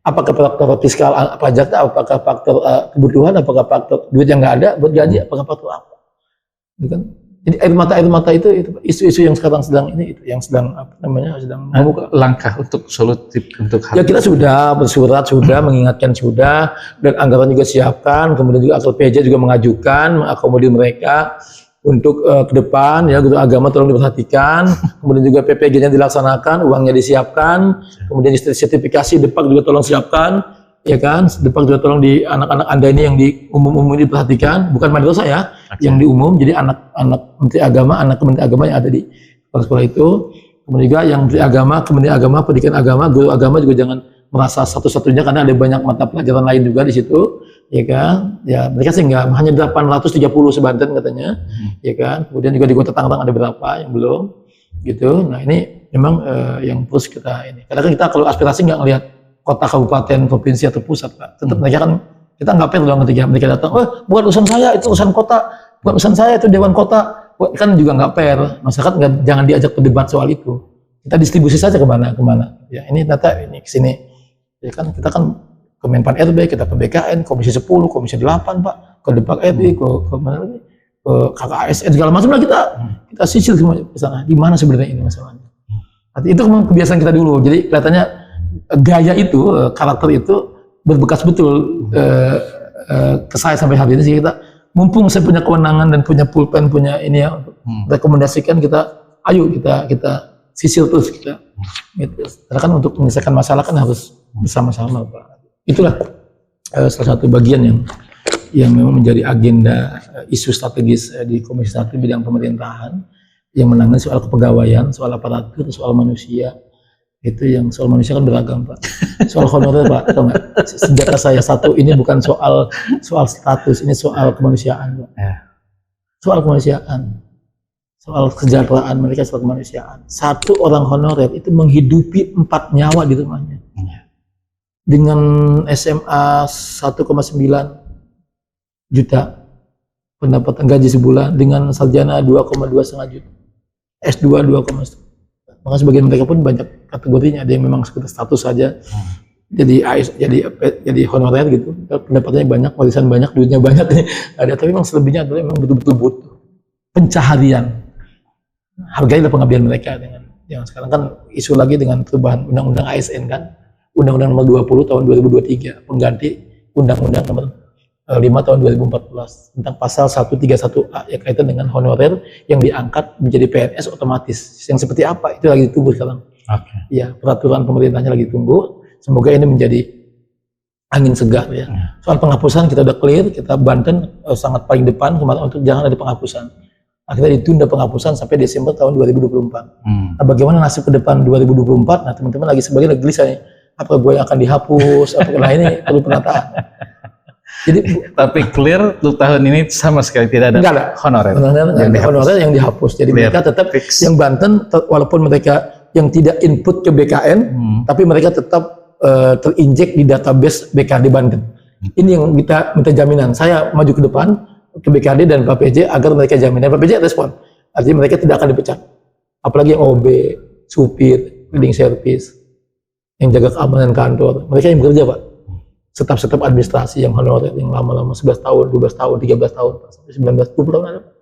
Apakah faktor fiskal pajaknya, apakah faktor kebutuhan, apakah faktor duit yang nggak ada buat gaji, apakah faktor apa? Bukan. Jadi air mata itu isu-isu yang sekarang sedang sedang membuka langkah untuk solutif untuk hal. Ya kita sudah bersurat, sudah mengingatkan, sudah, dan anggaran juga siapkan, kemudian juga asal PJ juga mengajukan, mengakomodir mereka. Untuk ke depan ya guru agama tolong diperhatikan, kemudian juga PPG-nya dilaksanakan, uangnya disiapkan, kemudian sertifikasi Depak juga tolong siapkan, ya kan? Depak juga tolong di anak-anak Anda ini yang di umum ini diperhatikan, bukan madrasah ya, yang di umum, jadi anak-anak Menteri Agama, anak Kementerian Agama yang ada di sekolah itu, kemudian juga yang Menteri Agama, Kementerian Agama, Pendidikan Agama, guru agama juga jangan merasa satu-satunya karena ada banyak mata pelajaran lain juga di situ. Ya kan, ya mereka sih nggak, hanya 830 sebanten katanya, ya kan. Kemudian juga di Kota Tangerang ada berapa yang belum, gitu. Nah ini memang yang terus kita ini. Karena kan kita kalau aspirasi nggak ngelihat kota, kabupaten, provinsi atau pusat, Pak. Tetap mereka kan kita nggak fair dong ketika mereka datang. Oh bukan urusan saya, itu urusan kota. Bukan urusan saya, itu dewan kota. Kan juga nggak fair. Masyarakat jangan diajak berdebat soal itu. Kita distribusi saja kemana. Ya ini data ini kesini. Ya kan kita kan ke Menpan RB, kita ke BKN, Komisi 10, Komisi 8 Pak, ke Depak RI, ke mana lagi, ke KKSN segala macam lah kita sisir semua ke sana. Di mana sebenarnya ini masalahnya? Itu memang kebiasaan kita dulu. Jadi kelihatannya gaya itu, karakter itu berbekas betul ke saya sampai hari ini. Sih kita mumpung saya punya kewenangan dan punya pulpen, punya ini ya, rekomendasikan ayo kita sisir terus kita. Gitu. Karena kan untuk menyelesaikan masalah kan harus bersama-sama Pak. Itulah salah satu bagian yang memang menjadi agenda isu strategis di Komisi 1 bidang pemerintahan yang menangani soal kepegawaian, soal aparatur, soal manusia. Itu yang soal manusia kan beragam Pak. Soal honorer Pak, tahu nggak? Senjata saya satu ini bukan soal status, ini soal kemanusiaan Pak. Soal kemanusiaan, soal kesejahteraan mereka, soal kemanusiaan. Satu orang honorer itu menghidupi 4 nyawa di rumahnya. Dengan SMA 1,9 juta pendapatan gaji sebulan, dengan sarjana 2,2,5 juta, S2 2,1. Maka sebagian mereka pun banyak kategorinya, ada yang memang sekedar status saja, jadi honorer gitu, pendapatannya banyak, warisan banyak, duitnya banyak, ada. Tapi memang selebihnya adalah memang betul-betul butuh pencaharian. Hargailah pengabdian mereka dengan sekarang kan isu lagi dengan perubahan undang-undang ASN kan. Undang-Undang nomor 20 tahun 2023 pengganti Undang-Undang nomor 5 tahun 2014 tentang pasal 131A yang kaitan dengan honorer yang diangkat menjadi PNS otomatis. Yang seperti apa itu lagi ditunggu sekarang. Ya, peraturan pemerintahnya lagi ditunggu. Semoga ini menjadi angin segar ya. Soal penghapusan kita udah clear, kita Banten sangat paling depan kemarin untuk jangan ada penghapusan. Akhirnya ditunda penghapusan sampai Desember tahun 2024. Nah, bagaimana nasib ke depan 2024? Nah, teman-teman lagi sebagian lagi gelisah nih. Apa gue yang akan dihapus? Nah ini perlu penataan. Jadi, tapi clear untuk tahun ini sama sekali tidak ada honorer yang dihapus. Jadi clear. Mereka tetap yang Banten, walaupun mereka yang tidak input ke BKN, tapi mereka tetap terinjek di database BKD Banten. Ini yang kita minta jaminan. Saya maju ke depan ke BKD dan Pak PJ agar mereka jaminan. Pak PJ respon, artinya mereka tidak akan dipecat. Apalagi yang OB, supir, cleaning service, yang jaga keamanan kantor, mereka yang bekerja Pak. Staf-staf administrasi yang honorer, yang lama-lama 11 tahun, 12 tahun, 13 tahun, sampai 19, 20 tahun ada Pak.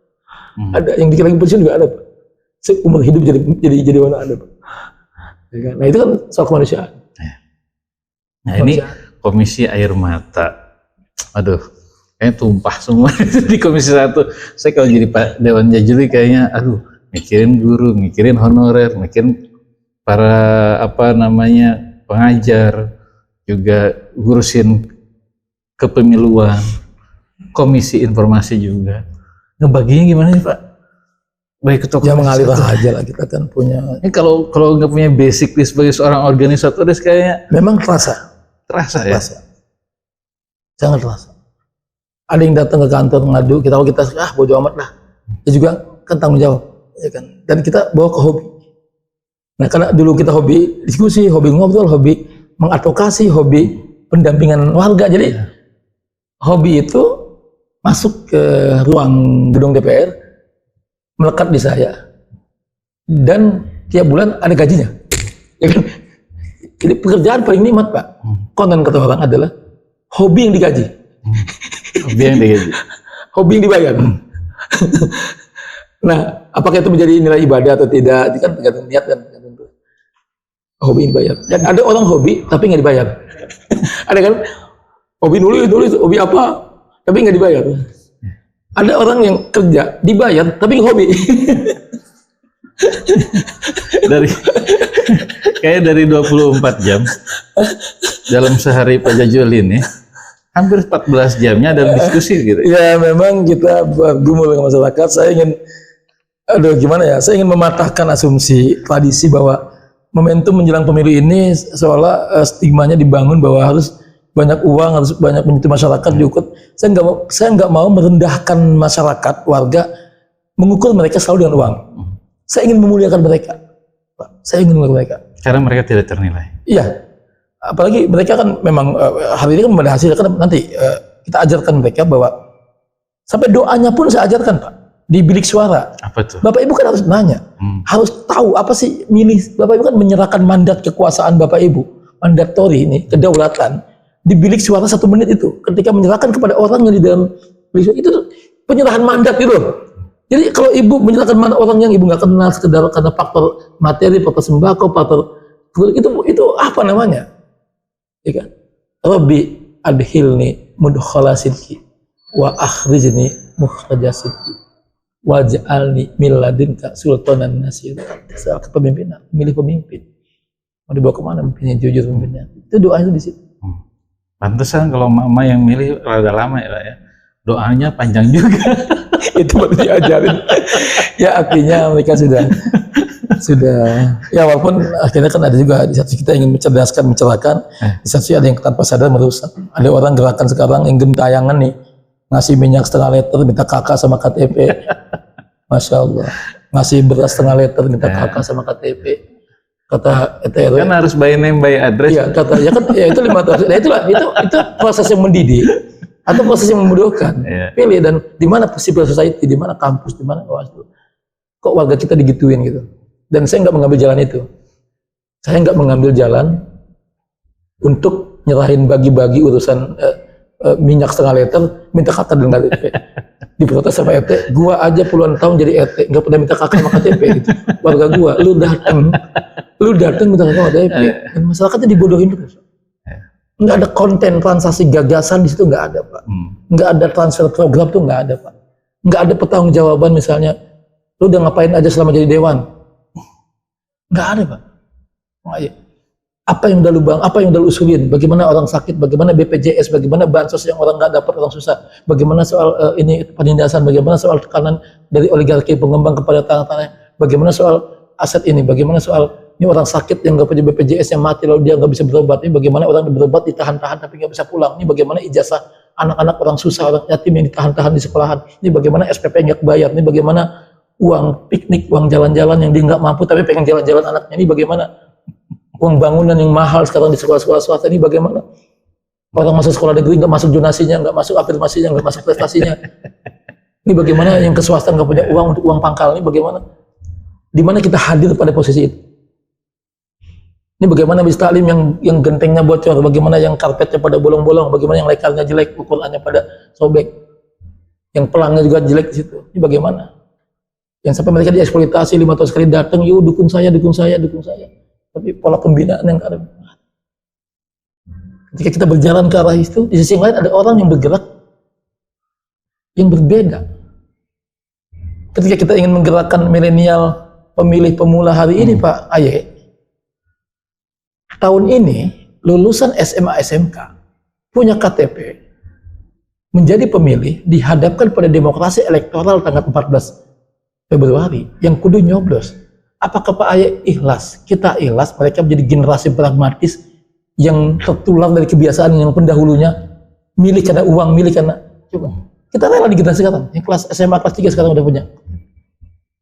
Ada yang dikira pensiun juga ada Pak. Seumur hidup jadi mana ada Pak. Nah itu kan soal kemanusiaan. Nah ini Komisi Air Mata, aduh, kayaknya tumpah semua di Komisi 1. Saya kalau jadi Pak Dewan Jajuli kayaknya, aduh, mikirin guru, mikirin honorer, mikirin para pengajar, juga ngurusin kepemiluan, komisi informasi juga. Ngebaginya gimana sih Pak? Baik ketua ya mengalir aja lah, kita kan punya. Ini kalau nggak punya basic sebagai seorang organisatoris kayaknya memang terasa ya. Sangat terasa. Ada yang datang ke kantor ngadu, kita bodo amat lah. Dia juga kan tanggung jawab, ya kan. Dan kita bawa ke hobi. Nah karena dulu kita hobi diskusi, hobi ngobrol, hobi mengadvokasi, hobi pendampingan warga. Jadi hobi itu masuk ke ruang gedung DPR, melekat di saya, dan tiap bulan ada gajinya, ya kan? Jadi pekerjaan paling nikmat Pak. Konon kata orang adalah hobi yang digaji. Hobi yang digaji. Hobi yang dibayar. Nah, apakah itu menjadi nilai ibadah atau tidak? Itu kan tergantung niat dan tergantung hobi yang dibayar. Dan ada orang hobi tapi nggak dibayar. Ada kan hobi nulis, hobi apa tapi nggak dibayar. Ada orang yang kerja dibayar tapi nggak hobi. Dari 24 jam dalam sehari Pak Jajuli ini hampir 14 jamnya dalam diskusi gitu. Ya memang kita bergumul dengan masyarakat. Saya ingin saya ingin mematahkan asumsi tradisi bahwa momentum menjelang pemilu ini seolah stigmanya dibangun bahwa harus banyak uang, harus banyak menyentuh masyarakat diukur. Saya nggak mau merendahkan masyarakat, warga, mengukur mereka selalu dengan uang. Saya ingin memuliakan mereka, Pak. Saya ingin memuliakan mereka. Karena mereka tidak ternilai. Iya. Apalagi mereka kan memang hari ini kan ada hasil, kan nanti kita ajarkan mereka bahwa sampai doanya pun saya ajarkan Pak di bilik suara. Apa tuh? Bapak Ibu kan harus nanya, harus tahu apa sih milih. Bapak Ibu kan menyerahkan mandat kekuasaan Bapak Ibu, mandatori ini kedaulatan di bilik suara 1 menit itu. Ketika menyerahkan kepada orang yang di dalam bilik suara itu penyerahan mandat itu. Jadi kalau ibu menyerahkan mandat orang yang ibu nggak kenal sekedar karena faktor materi, faktor sembako, faktor itu apa namanya? Ya kan? Rabbi adhilni mudkhala sidqi wa akhrijni mukhraja sidqi waj'alni min ladunka sultanan nasir. Soal kepemimpinan, milih pemimpin. Mau dibawa kemana pemimpinnya, jujur pemimpinnya. Itu doa itu di situ. Pantesan kalau mama yang milih rada lama ya. Doanya panjang juga. Itu baru diajarin. Ya artinya mereka sudah ya walaupun akhirnya kan ada juga di satu kita ingin mencerdaskan, mencerahkan, di satu ada yang tanpa sadar merusak. Ada orang gerakan sekarang yang gentayangan nih, ngasih minyak 1/2 liter minta kakak sama KTP. Masya Allah. Ngasih beras 1/2 liter minta kakak sama KTP. Kata ETR kan harus by name by address. Iya, kata ya kan ya itu 5 tahun. Nah itu proses yang mendidik atau proses yang membodohkan. Pilih, dan di mana civil society, di mana kampus, di mana Bawaslu. Kok warga kita digituin gitu. Dan saya nggak mengambil jalan itu. Saya nggak mengambil jalan untuk nyerahin bagi-bagi urusan minyak 1/2 liter minta kakak dan KTP. Diprotes sama RT, gua aja puluhan tahun jadi RT nggak pernah minta kakak sama KTP gitu. Warga gua, lu datang minta kakak sama KTP, dan masyarakatnya dibodohin terus. Nggak ada konten transaksi gagasan di situ, nggak ada Pak. Nggak ada transfer program tuh nggak ada Pak. Nggak ada pertanggungjawaban misalnya, lu udah ngapain aja selama jadi dewan? Nggak ada Pak. Apa yang udah lu apa yang udah lu usulin? Bagaimana orang sakit? Bagaimana BPJS? Bagaimana bansos yang orang nggak dapat, orang susah? Bagaimana soal ini penindasan? Bagaimana soal tekanan dari oligarki pengembang kepada tanah-tanah? Bagaimana soal aset ini? Bagaimana soal ini orang sakit yang nggak punya BPJS yang mati lalu dia nggak bisa berobat? Ini bagaimana orang berobat ditahan-tahan tapi nggak bisa pulang? Ini bagaimana ijazah anak-anak orang susah, orang yatim yang ditahan-tahan di sekolahan? Ini bagaimana SPP nggak bayar? Ini bagaimana uang piknik, uang jalan-jalan yang dia nggak mampu tapi pengen jalan-jalan anaknya, ini bagaimana? Uang bangunan yang mahal sekarang di sekolah-sekolah swasta ini bagaimana? Orang masuk sekolah negeri nggak masuk zonasinya, nggak masuk afirmasinya, nggak masuk prestasinya. Ini bagaimana yang ke swasta nggak punya uang untuk uang pangkal, ini bagaimana? Di mana kita hadir pada posisi itu? Ini bagaimana bis taklim yang gentengnya bocor, bagaimana yang karpetnya pada bolong-bolong, bagaimana yang lekalnya jelek, ukurannya pada sobek, yang pelangnya juga jelek di situ. Ini bagaimana? Yang sampai mereka dieksploitasi 5 tahun sekali datang, yuk dukung saya, dukung saya, dukung saya. Tapi pola pembinaan yang ada. Ketika kita berjalan ke arah itu, di sisi yang lain ada orang yang bergerak yang berbeda. Ketika kita ingin menggerakkan milenial, pemilih pemula hari ini, Pak Aye, tahun ini lulusan SMA SMK punya KTP menjadi pemilih dihadapkan pada demokrasi elektoral tanggal 14 Februari yang kudu nyoblos. Apakah Pak Aye ikhlas? Kita ikhlas mereka menjadi generasi pragmatis yang tertular dari kebiasaan yang pendahulunya milih karena uang, milih karena coba. Kita rela di generasi sekarang yang kelas SMA kelas 3 sekarang udah punya.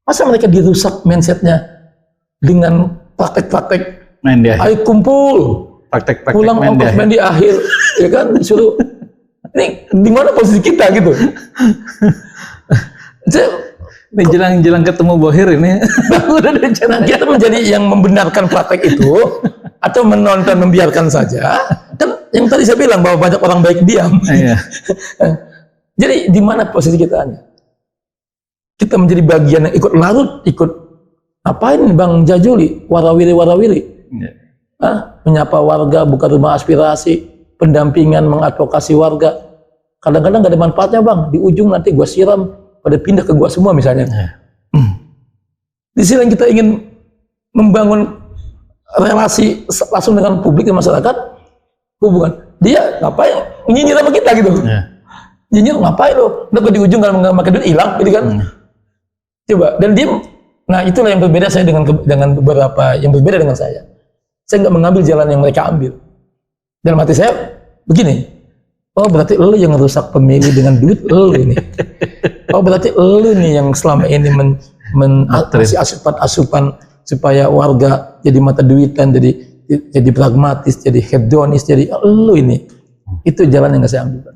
Masa mereka dirusak mindsetnya dengan praktek-praktek Main di akhir. ayo kumpul, Praktek-praktek pulang ongkos main di akhir, ya kan? Disuruh, ini di mana posisi kita gitu? Ini jelang-jelang ketemu Bohir ini. Nah, kita menjadi yang membenarkan praktek itu atau menonton membiarkan saja. Kan yang tadi saya bilang bahwa banyak orang baik diam. Iya. Jadi di mana posisi kita? Kita menjadi bagian yang ikut larut, ikut apain Bang Jajuli, warawiri. Menyapa warga, buka rumah aspirasi, pendampingan, mengadvokasi warga. Kadang-kadang gak ada manfaatnya Bang, di ujung nanti gua siram, pada pindah ke gua semua misalnya. Di sini yang kita ingin membangun relasi langsung dengan publik dan masyarakat, hubungan. Dia ngapain? Nyinyir sama kita gitu. Nyinyir ngapain lo? Udah di ujung kalau nggak pakai duit hilang, gitu kan? Coba. Dan dia, nah itulah yang berbeda saya dengan beberapa yang berbeda dengan saya. Saya nggak mengambil jalan yang mereka ambil. Dalam hati saya begini, oh berarti lo yang rusak pemilih dengan duit lo ini. Oh berarti lo nih yang selama ini kasih asupan supaya warga jadi mata duitan, jadi pragmatis, jadi hedonis, jadi lo ini. Itu jalan yang nggak saya ambil.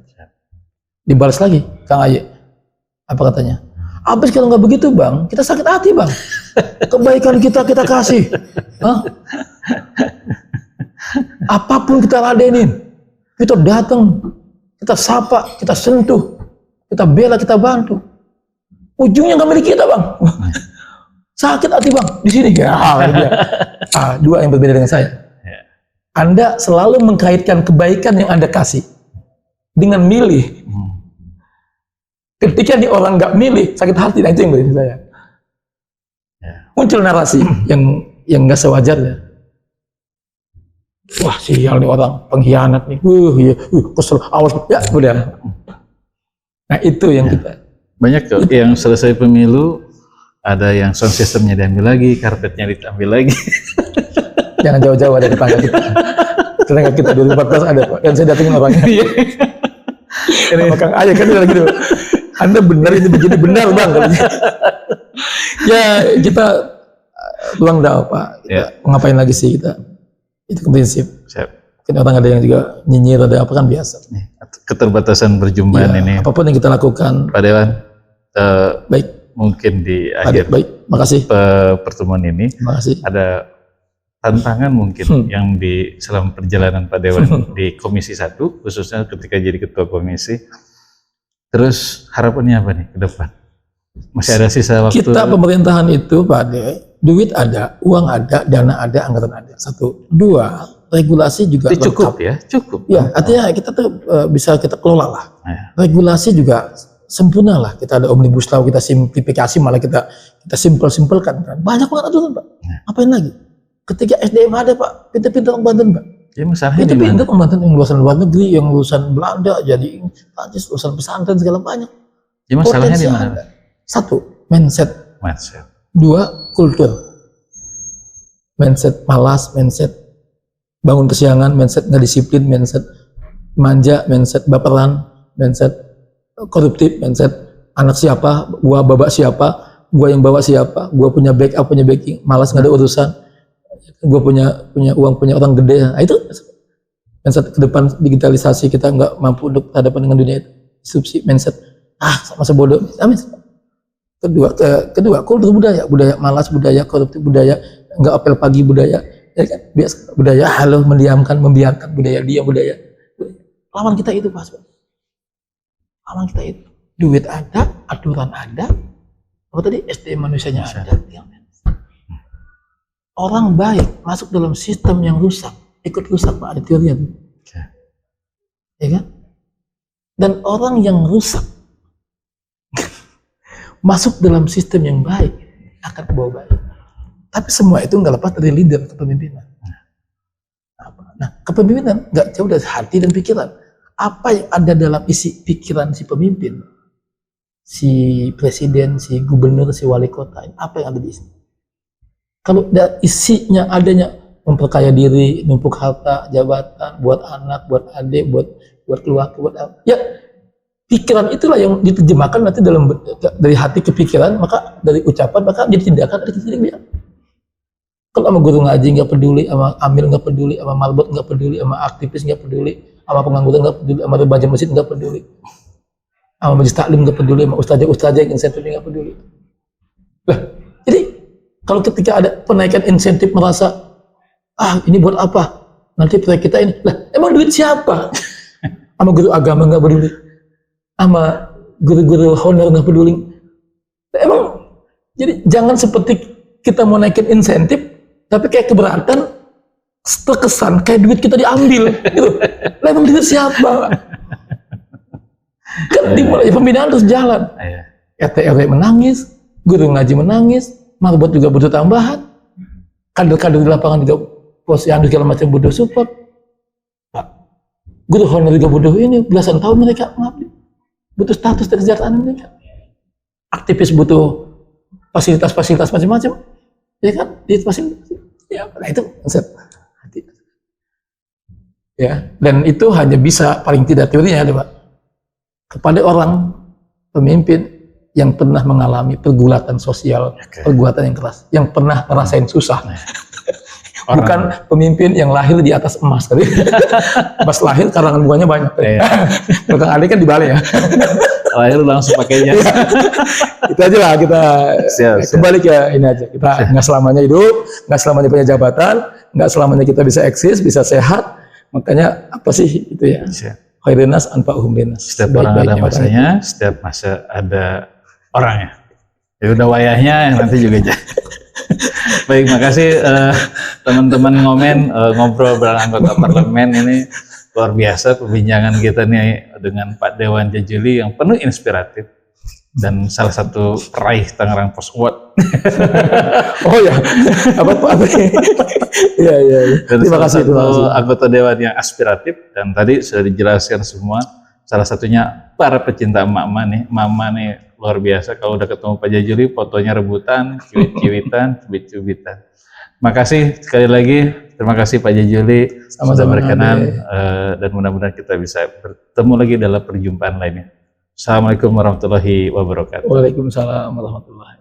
Dibalas lagi, Kang Aye. Apa katanya? Abis kalau nggak begitu Bang, kita sakit hati Bang. Kebaikan kita kasih. Apapun kita ladenin, kita datang, kita sapa, kita sentuh, kita bela, kita bantu. Ujungnya nggak milik kita Bang. Sakit hati Bang di sini. Dua yang berbeda dengan saya. Anda selalu mengkaitkan kebaikan yang Anda kasih dengan milih. Ketika nih orang nggak milih, sakit hati. Nah itu yang berbeda saya. Muncul narasi yang nggak sewajarnya. Wah sial nih orang pengkhianat nih. Kesel. Awas ya udah. Nah itu yang kita. Banyak tuh yang selesai pemilu ada yang sound systemnya diambil lagi, karpetnya diambil lagi. Jangan jauh-jauh ada tetangga kita. Tetangga kita 2014 ada Pak. Dan saya datengin orangnya. Sama Kang Aye kan bilang gitu. Anda benar itu begini benar Bang. Ya kita pulang dah Pak. Ngapain lagi sih kita? Itu prinsip. Mungkin orang ada yang juga nyinyir, ada apa kan biasa. Keterbatasan perjumpaan ini. Apapun yang kita lakukan. Pak Dewan, baik. Mungkin di akhir baik. Makasih. Pertemuan ini makasih. Ada tantangan mungkin yang selama perjalanan Pak Dewan di Komisi 1, khususnya ketika jadi Ketua Komisi. Terus harapannya apa nih ke depan? Masih ada sisa waktu? Kita pemerintahan itu Pak De, duit ada, uang ada, dana ada, anggaran ada. 1, 2, regulasi juga itu cukup ya? Cukup. Ya, artinya kita tuh bisa kita kelola lah. Regulasi juga sempurna lah. Kita ada omnibus law, kita simplifikasi, malah kita simpel-simpelkan kan. Banyak banget aturan Pak. Apain lagi? Ketika SDM ada Pak, pintar-pintar orang Banten Pak. Ya masalahnya itu pintar orang Banten yang lulusan luar negeri, yang lulusan Belanda, jadi Prancis, lulusan pesantren segala banyak. Ya masalahnya di mana? 1, mindset. 2, kultur. Mindset malas, mindset bangun kesiangan, mindset nggak disiplin, mindset manja, mindset baperan, mindset koruptif, mindset anak siapa, buah babak siapa, gua yang bawa siapa, gua punya backup, punya backing, malas nggak ada urusan, gua punya uang, punya orang gede. Nah, itu mindset ke depan digitalisasi kita nggak mampu untuk hadapan dengan dunia itu. Disrupsi mindset, masa bodoh. Amin. Kedua kultur budaya malas, budaya koruptif, budaya nggak apel pagi, budaya ya kan, biasa budaya halo, mendiamkan, membiarkan, budaya diam, budaya. Lawan kita itu Pak. Lawan kita itu. Duit ada, aturan ada, apa tadi SDM manusianya ada. Orang baik masuk dalam sistem yang rusak, ikut rusak Pak, ada teorinya tuh. Ya kan? Dan orang yang rusak masuk dalam sistem yang baik akan ke bawah baik. Tapi semua itu nggak lepas dari leader, kepemimpinan. Nah, kepemimpinan nggak jauh dari hati dan pikiran. Apa yang ada dalam isi pikiran si pemimpin, si presiden, si gubernur, si wali kota, apa yang ada di sini? Kalau isinya adanya memperkaya diri, numpuk harta, jabatan, buat anak, buat adik, buat keluarga, buat apa? Ya, pikiran itulah yang diterjemahkan nanti dari hati ke pikiran, maka dari ucapan, maka jadi tindakan, ada tindakan. Kalau sama guru ngaji nggak peduli, sama amil nggak peduli, sama malbot nggak peduli, sama aktivis nggak peduli, sama pengangguran nggak peduli, sama remaja masjid nggak peduli, sama majelis taklim nggak peduli, sama ustazah yang insentif nggak peduli. Lah, jadi kalau ketika ada penaikan insentif merasa ini buat apa? Nanti proyek kita ini. Lah, emang duit siapa? Sama guru agama nggak peduli, sama guru-guru honor nggak peduli. Lah, emang jadi jangan seperti kita mau naikin insentif tapi kayak keberatan, terkesan kayak duit kita diambil gitu. Lah, emang duit siapa? Kan dimulai pembinaan terus jalan. RT RW menangis, guru ngaji menangis, marbot juga butuh tambahan, kader-kader di lapangan juga posyandu segala macam butuh support, guru honor juga butuh ini, belasan tahun mereka mengabdi, butuh status dan kesejahteraan mereka, aktivis butuh fasilitas macam-macam, ya kan, di fasilitas, ya, nah itu konsep hati, ya, dan itu hanya bisa paling tidak teorinya ada Pak, kepada orang pemimpin yang pernah mengalami pergulatan sosial, pergulatan yang keras, yang pernah ngerasain susah. Bukan pemimpin yang lahir di atas emas tadi. Pas lahir karangan bunganya banyak. Belakang Ali kan di Bali ya. Lahir langsung pakainya. Itu aja lah kita kembali ke ini aja. Kita nggak selamanya hidup, nggak selamanya punya jabatan, nggak selamanya kita bisa eksis, bisa sehat. Makanya apa sih itu ya? Khairin nas anfa'uhum linnas. Setiap orang ada masanya, setiap masa ada orangnya. Ya udah wayahnya nanti juga aja. Baik, makasih teman-teman ngobrol bareng anggota parlemen ini luar biasa perbincangan kita nih dengan Pak Dewan Jajuli yang penuh inspiratif dan salah satu peraih Tangerang Post Award. Oh ya, apa Pak? Iya. Terima kasih. Anggota Dewan yang aspiratif dan tadi sudah dijelaskan semua. Salah satunya para pecinta mama nih luar biasa. Kalau udah ketemu Pak Jajuli, fotonya rebutan, cubit-cubitan. Makasih sekali lagi. Terima kasih Pak Jajuli sudah berkenan dan mudah-mudahan kita bisa bertemu lagi dalam perjumpaan lainnya. Assalamualaikum warahmatullahi wabarakatuh. Waalaikumsalam warahmatullahi wabarakatuh.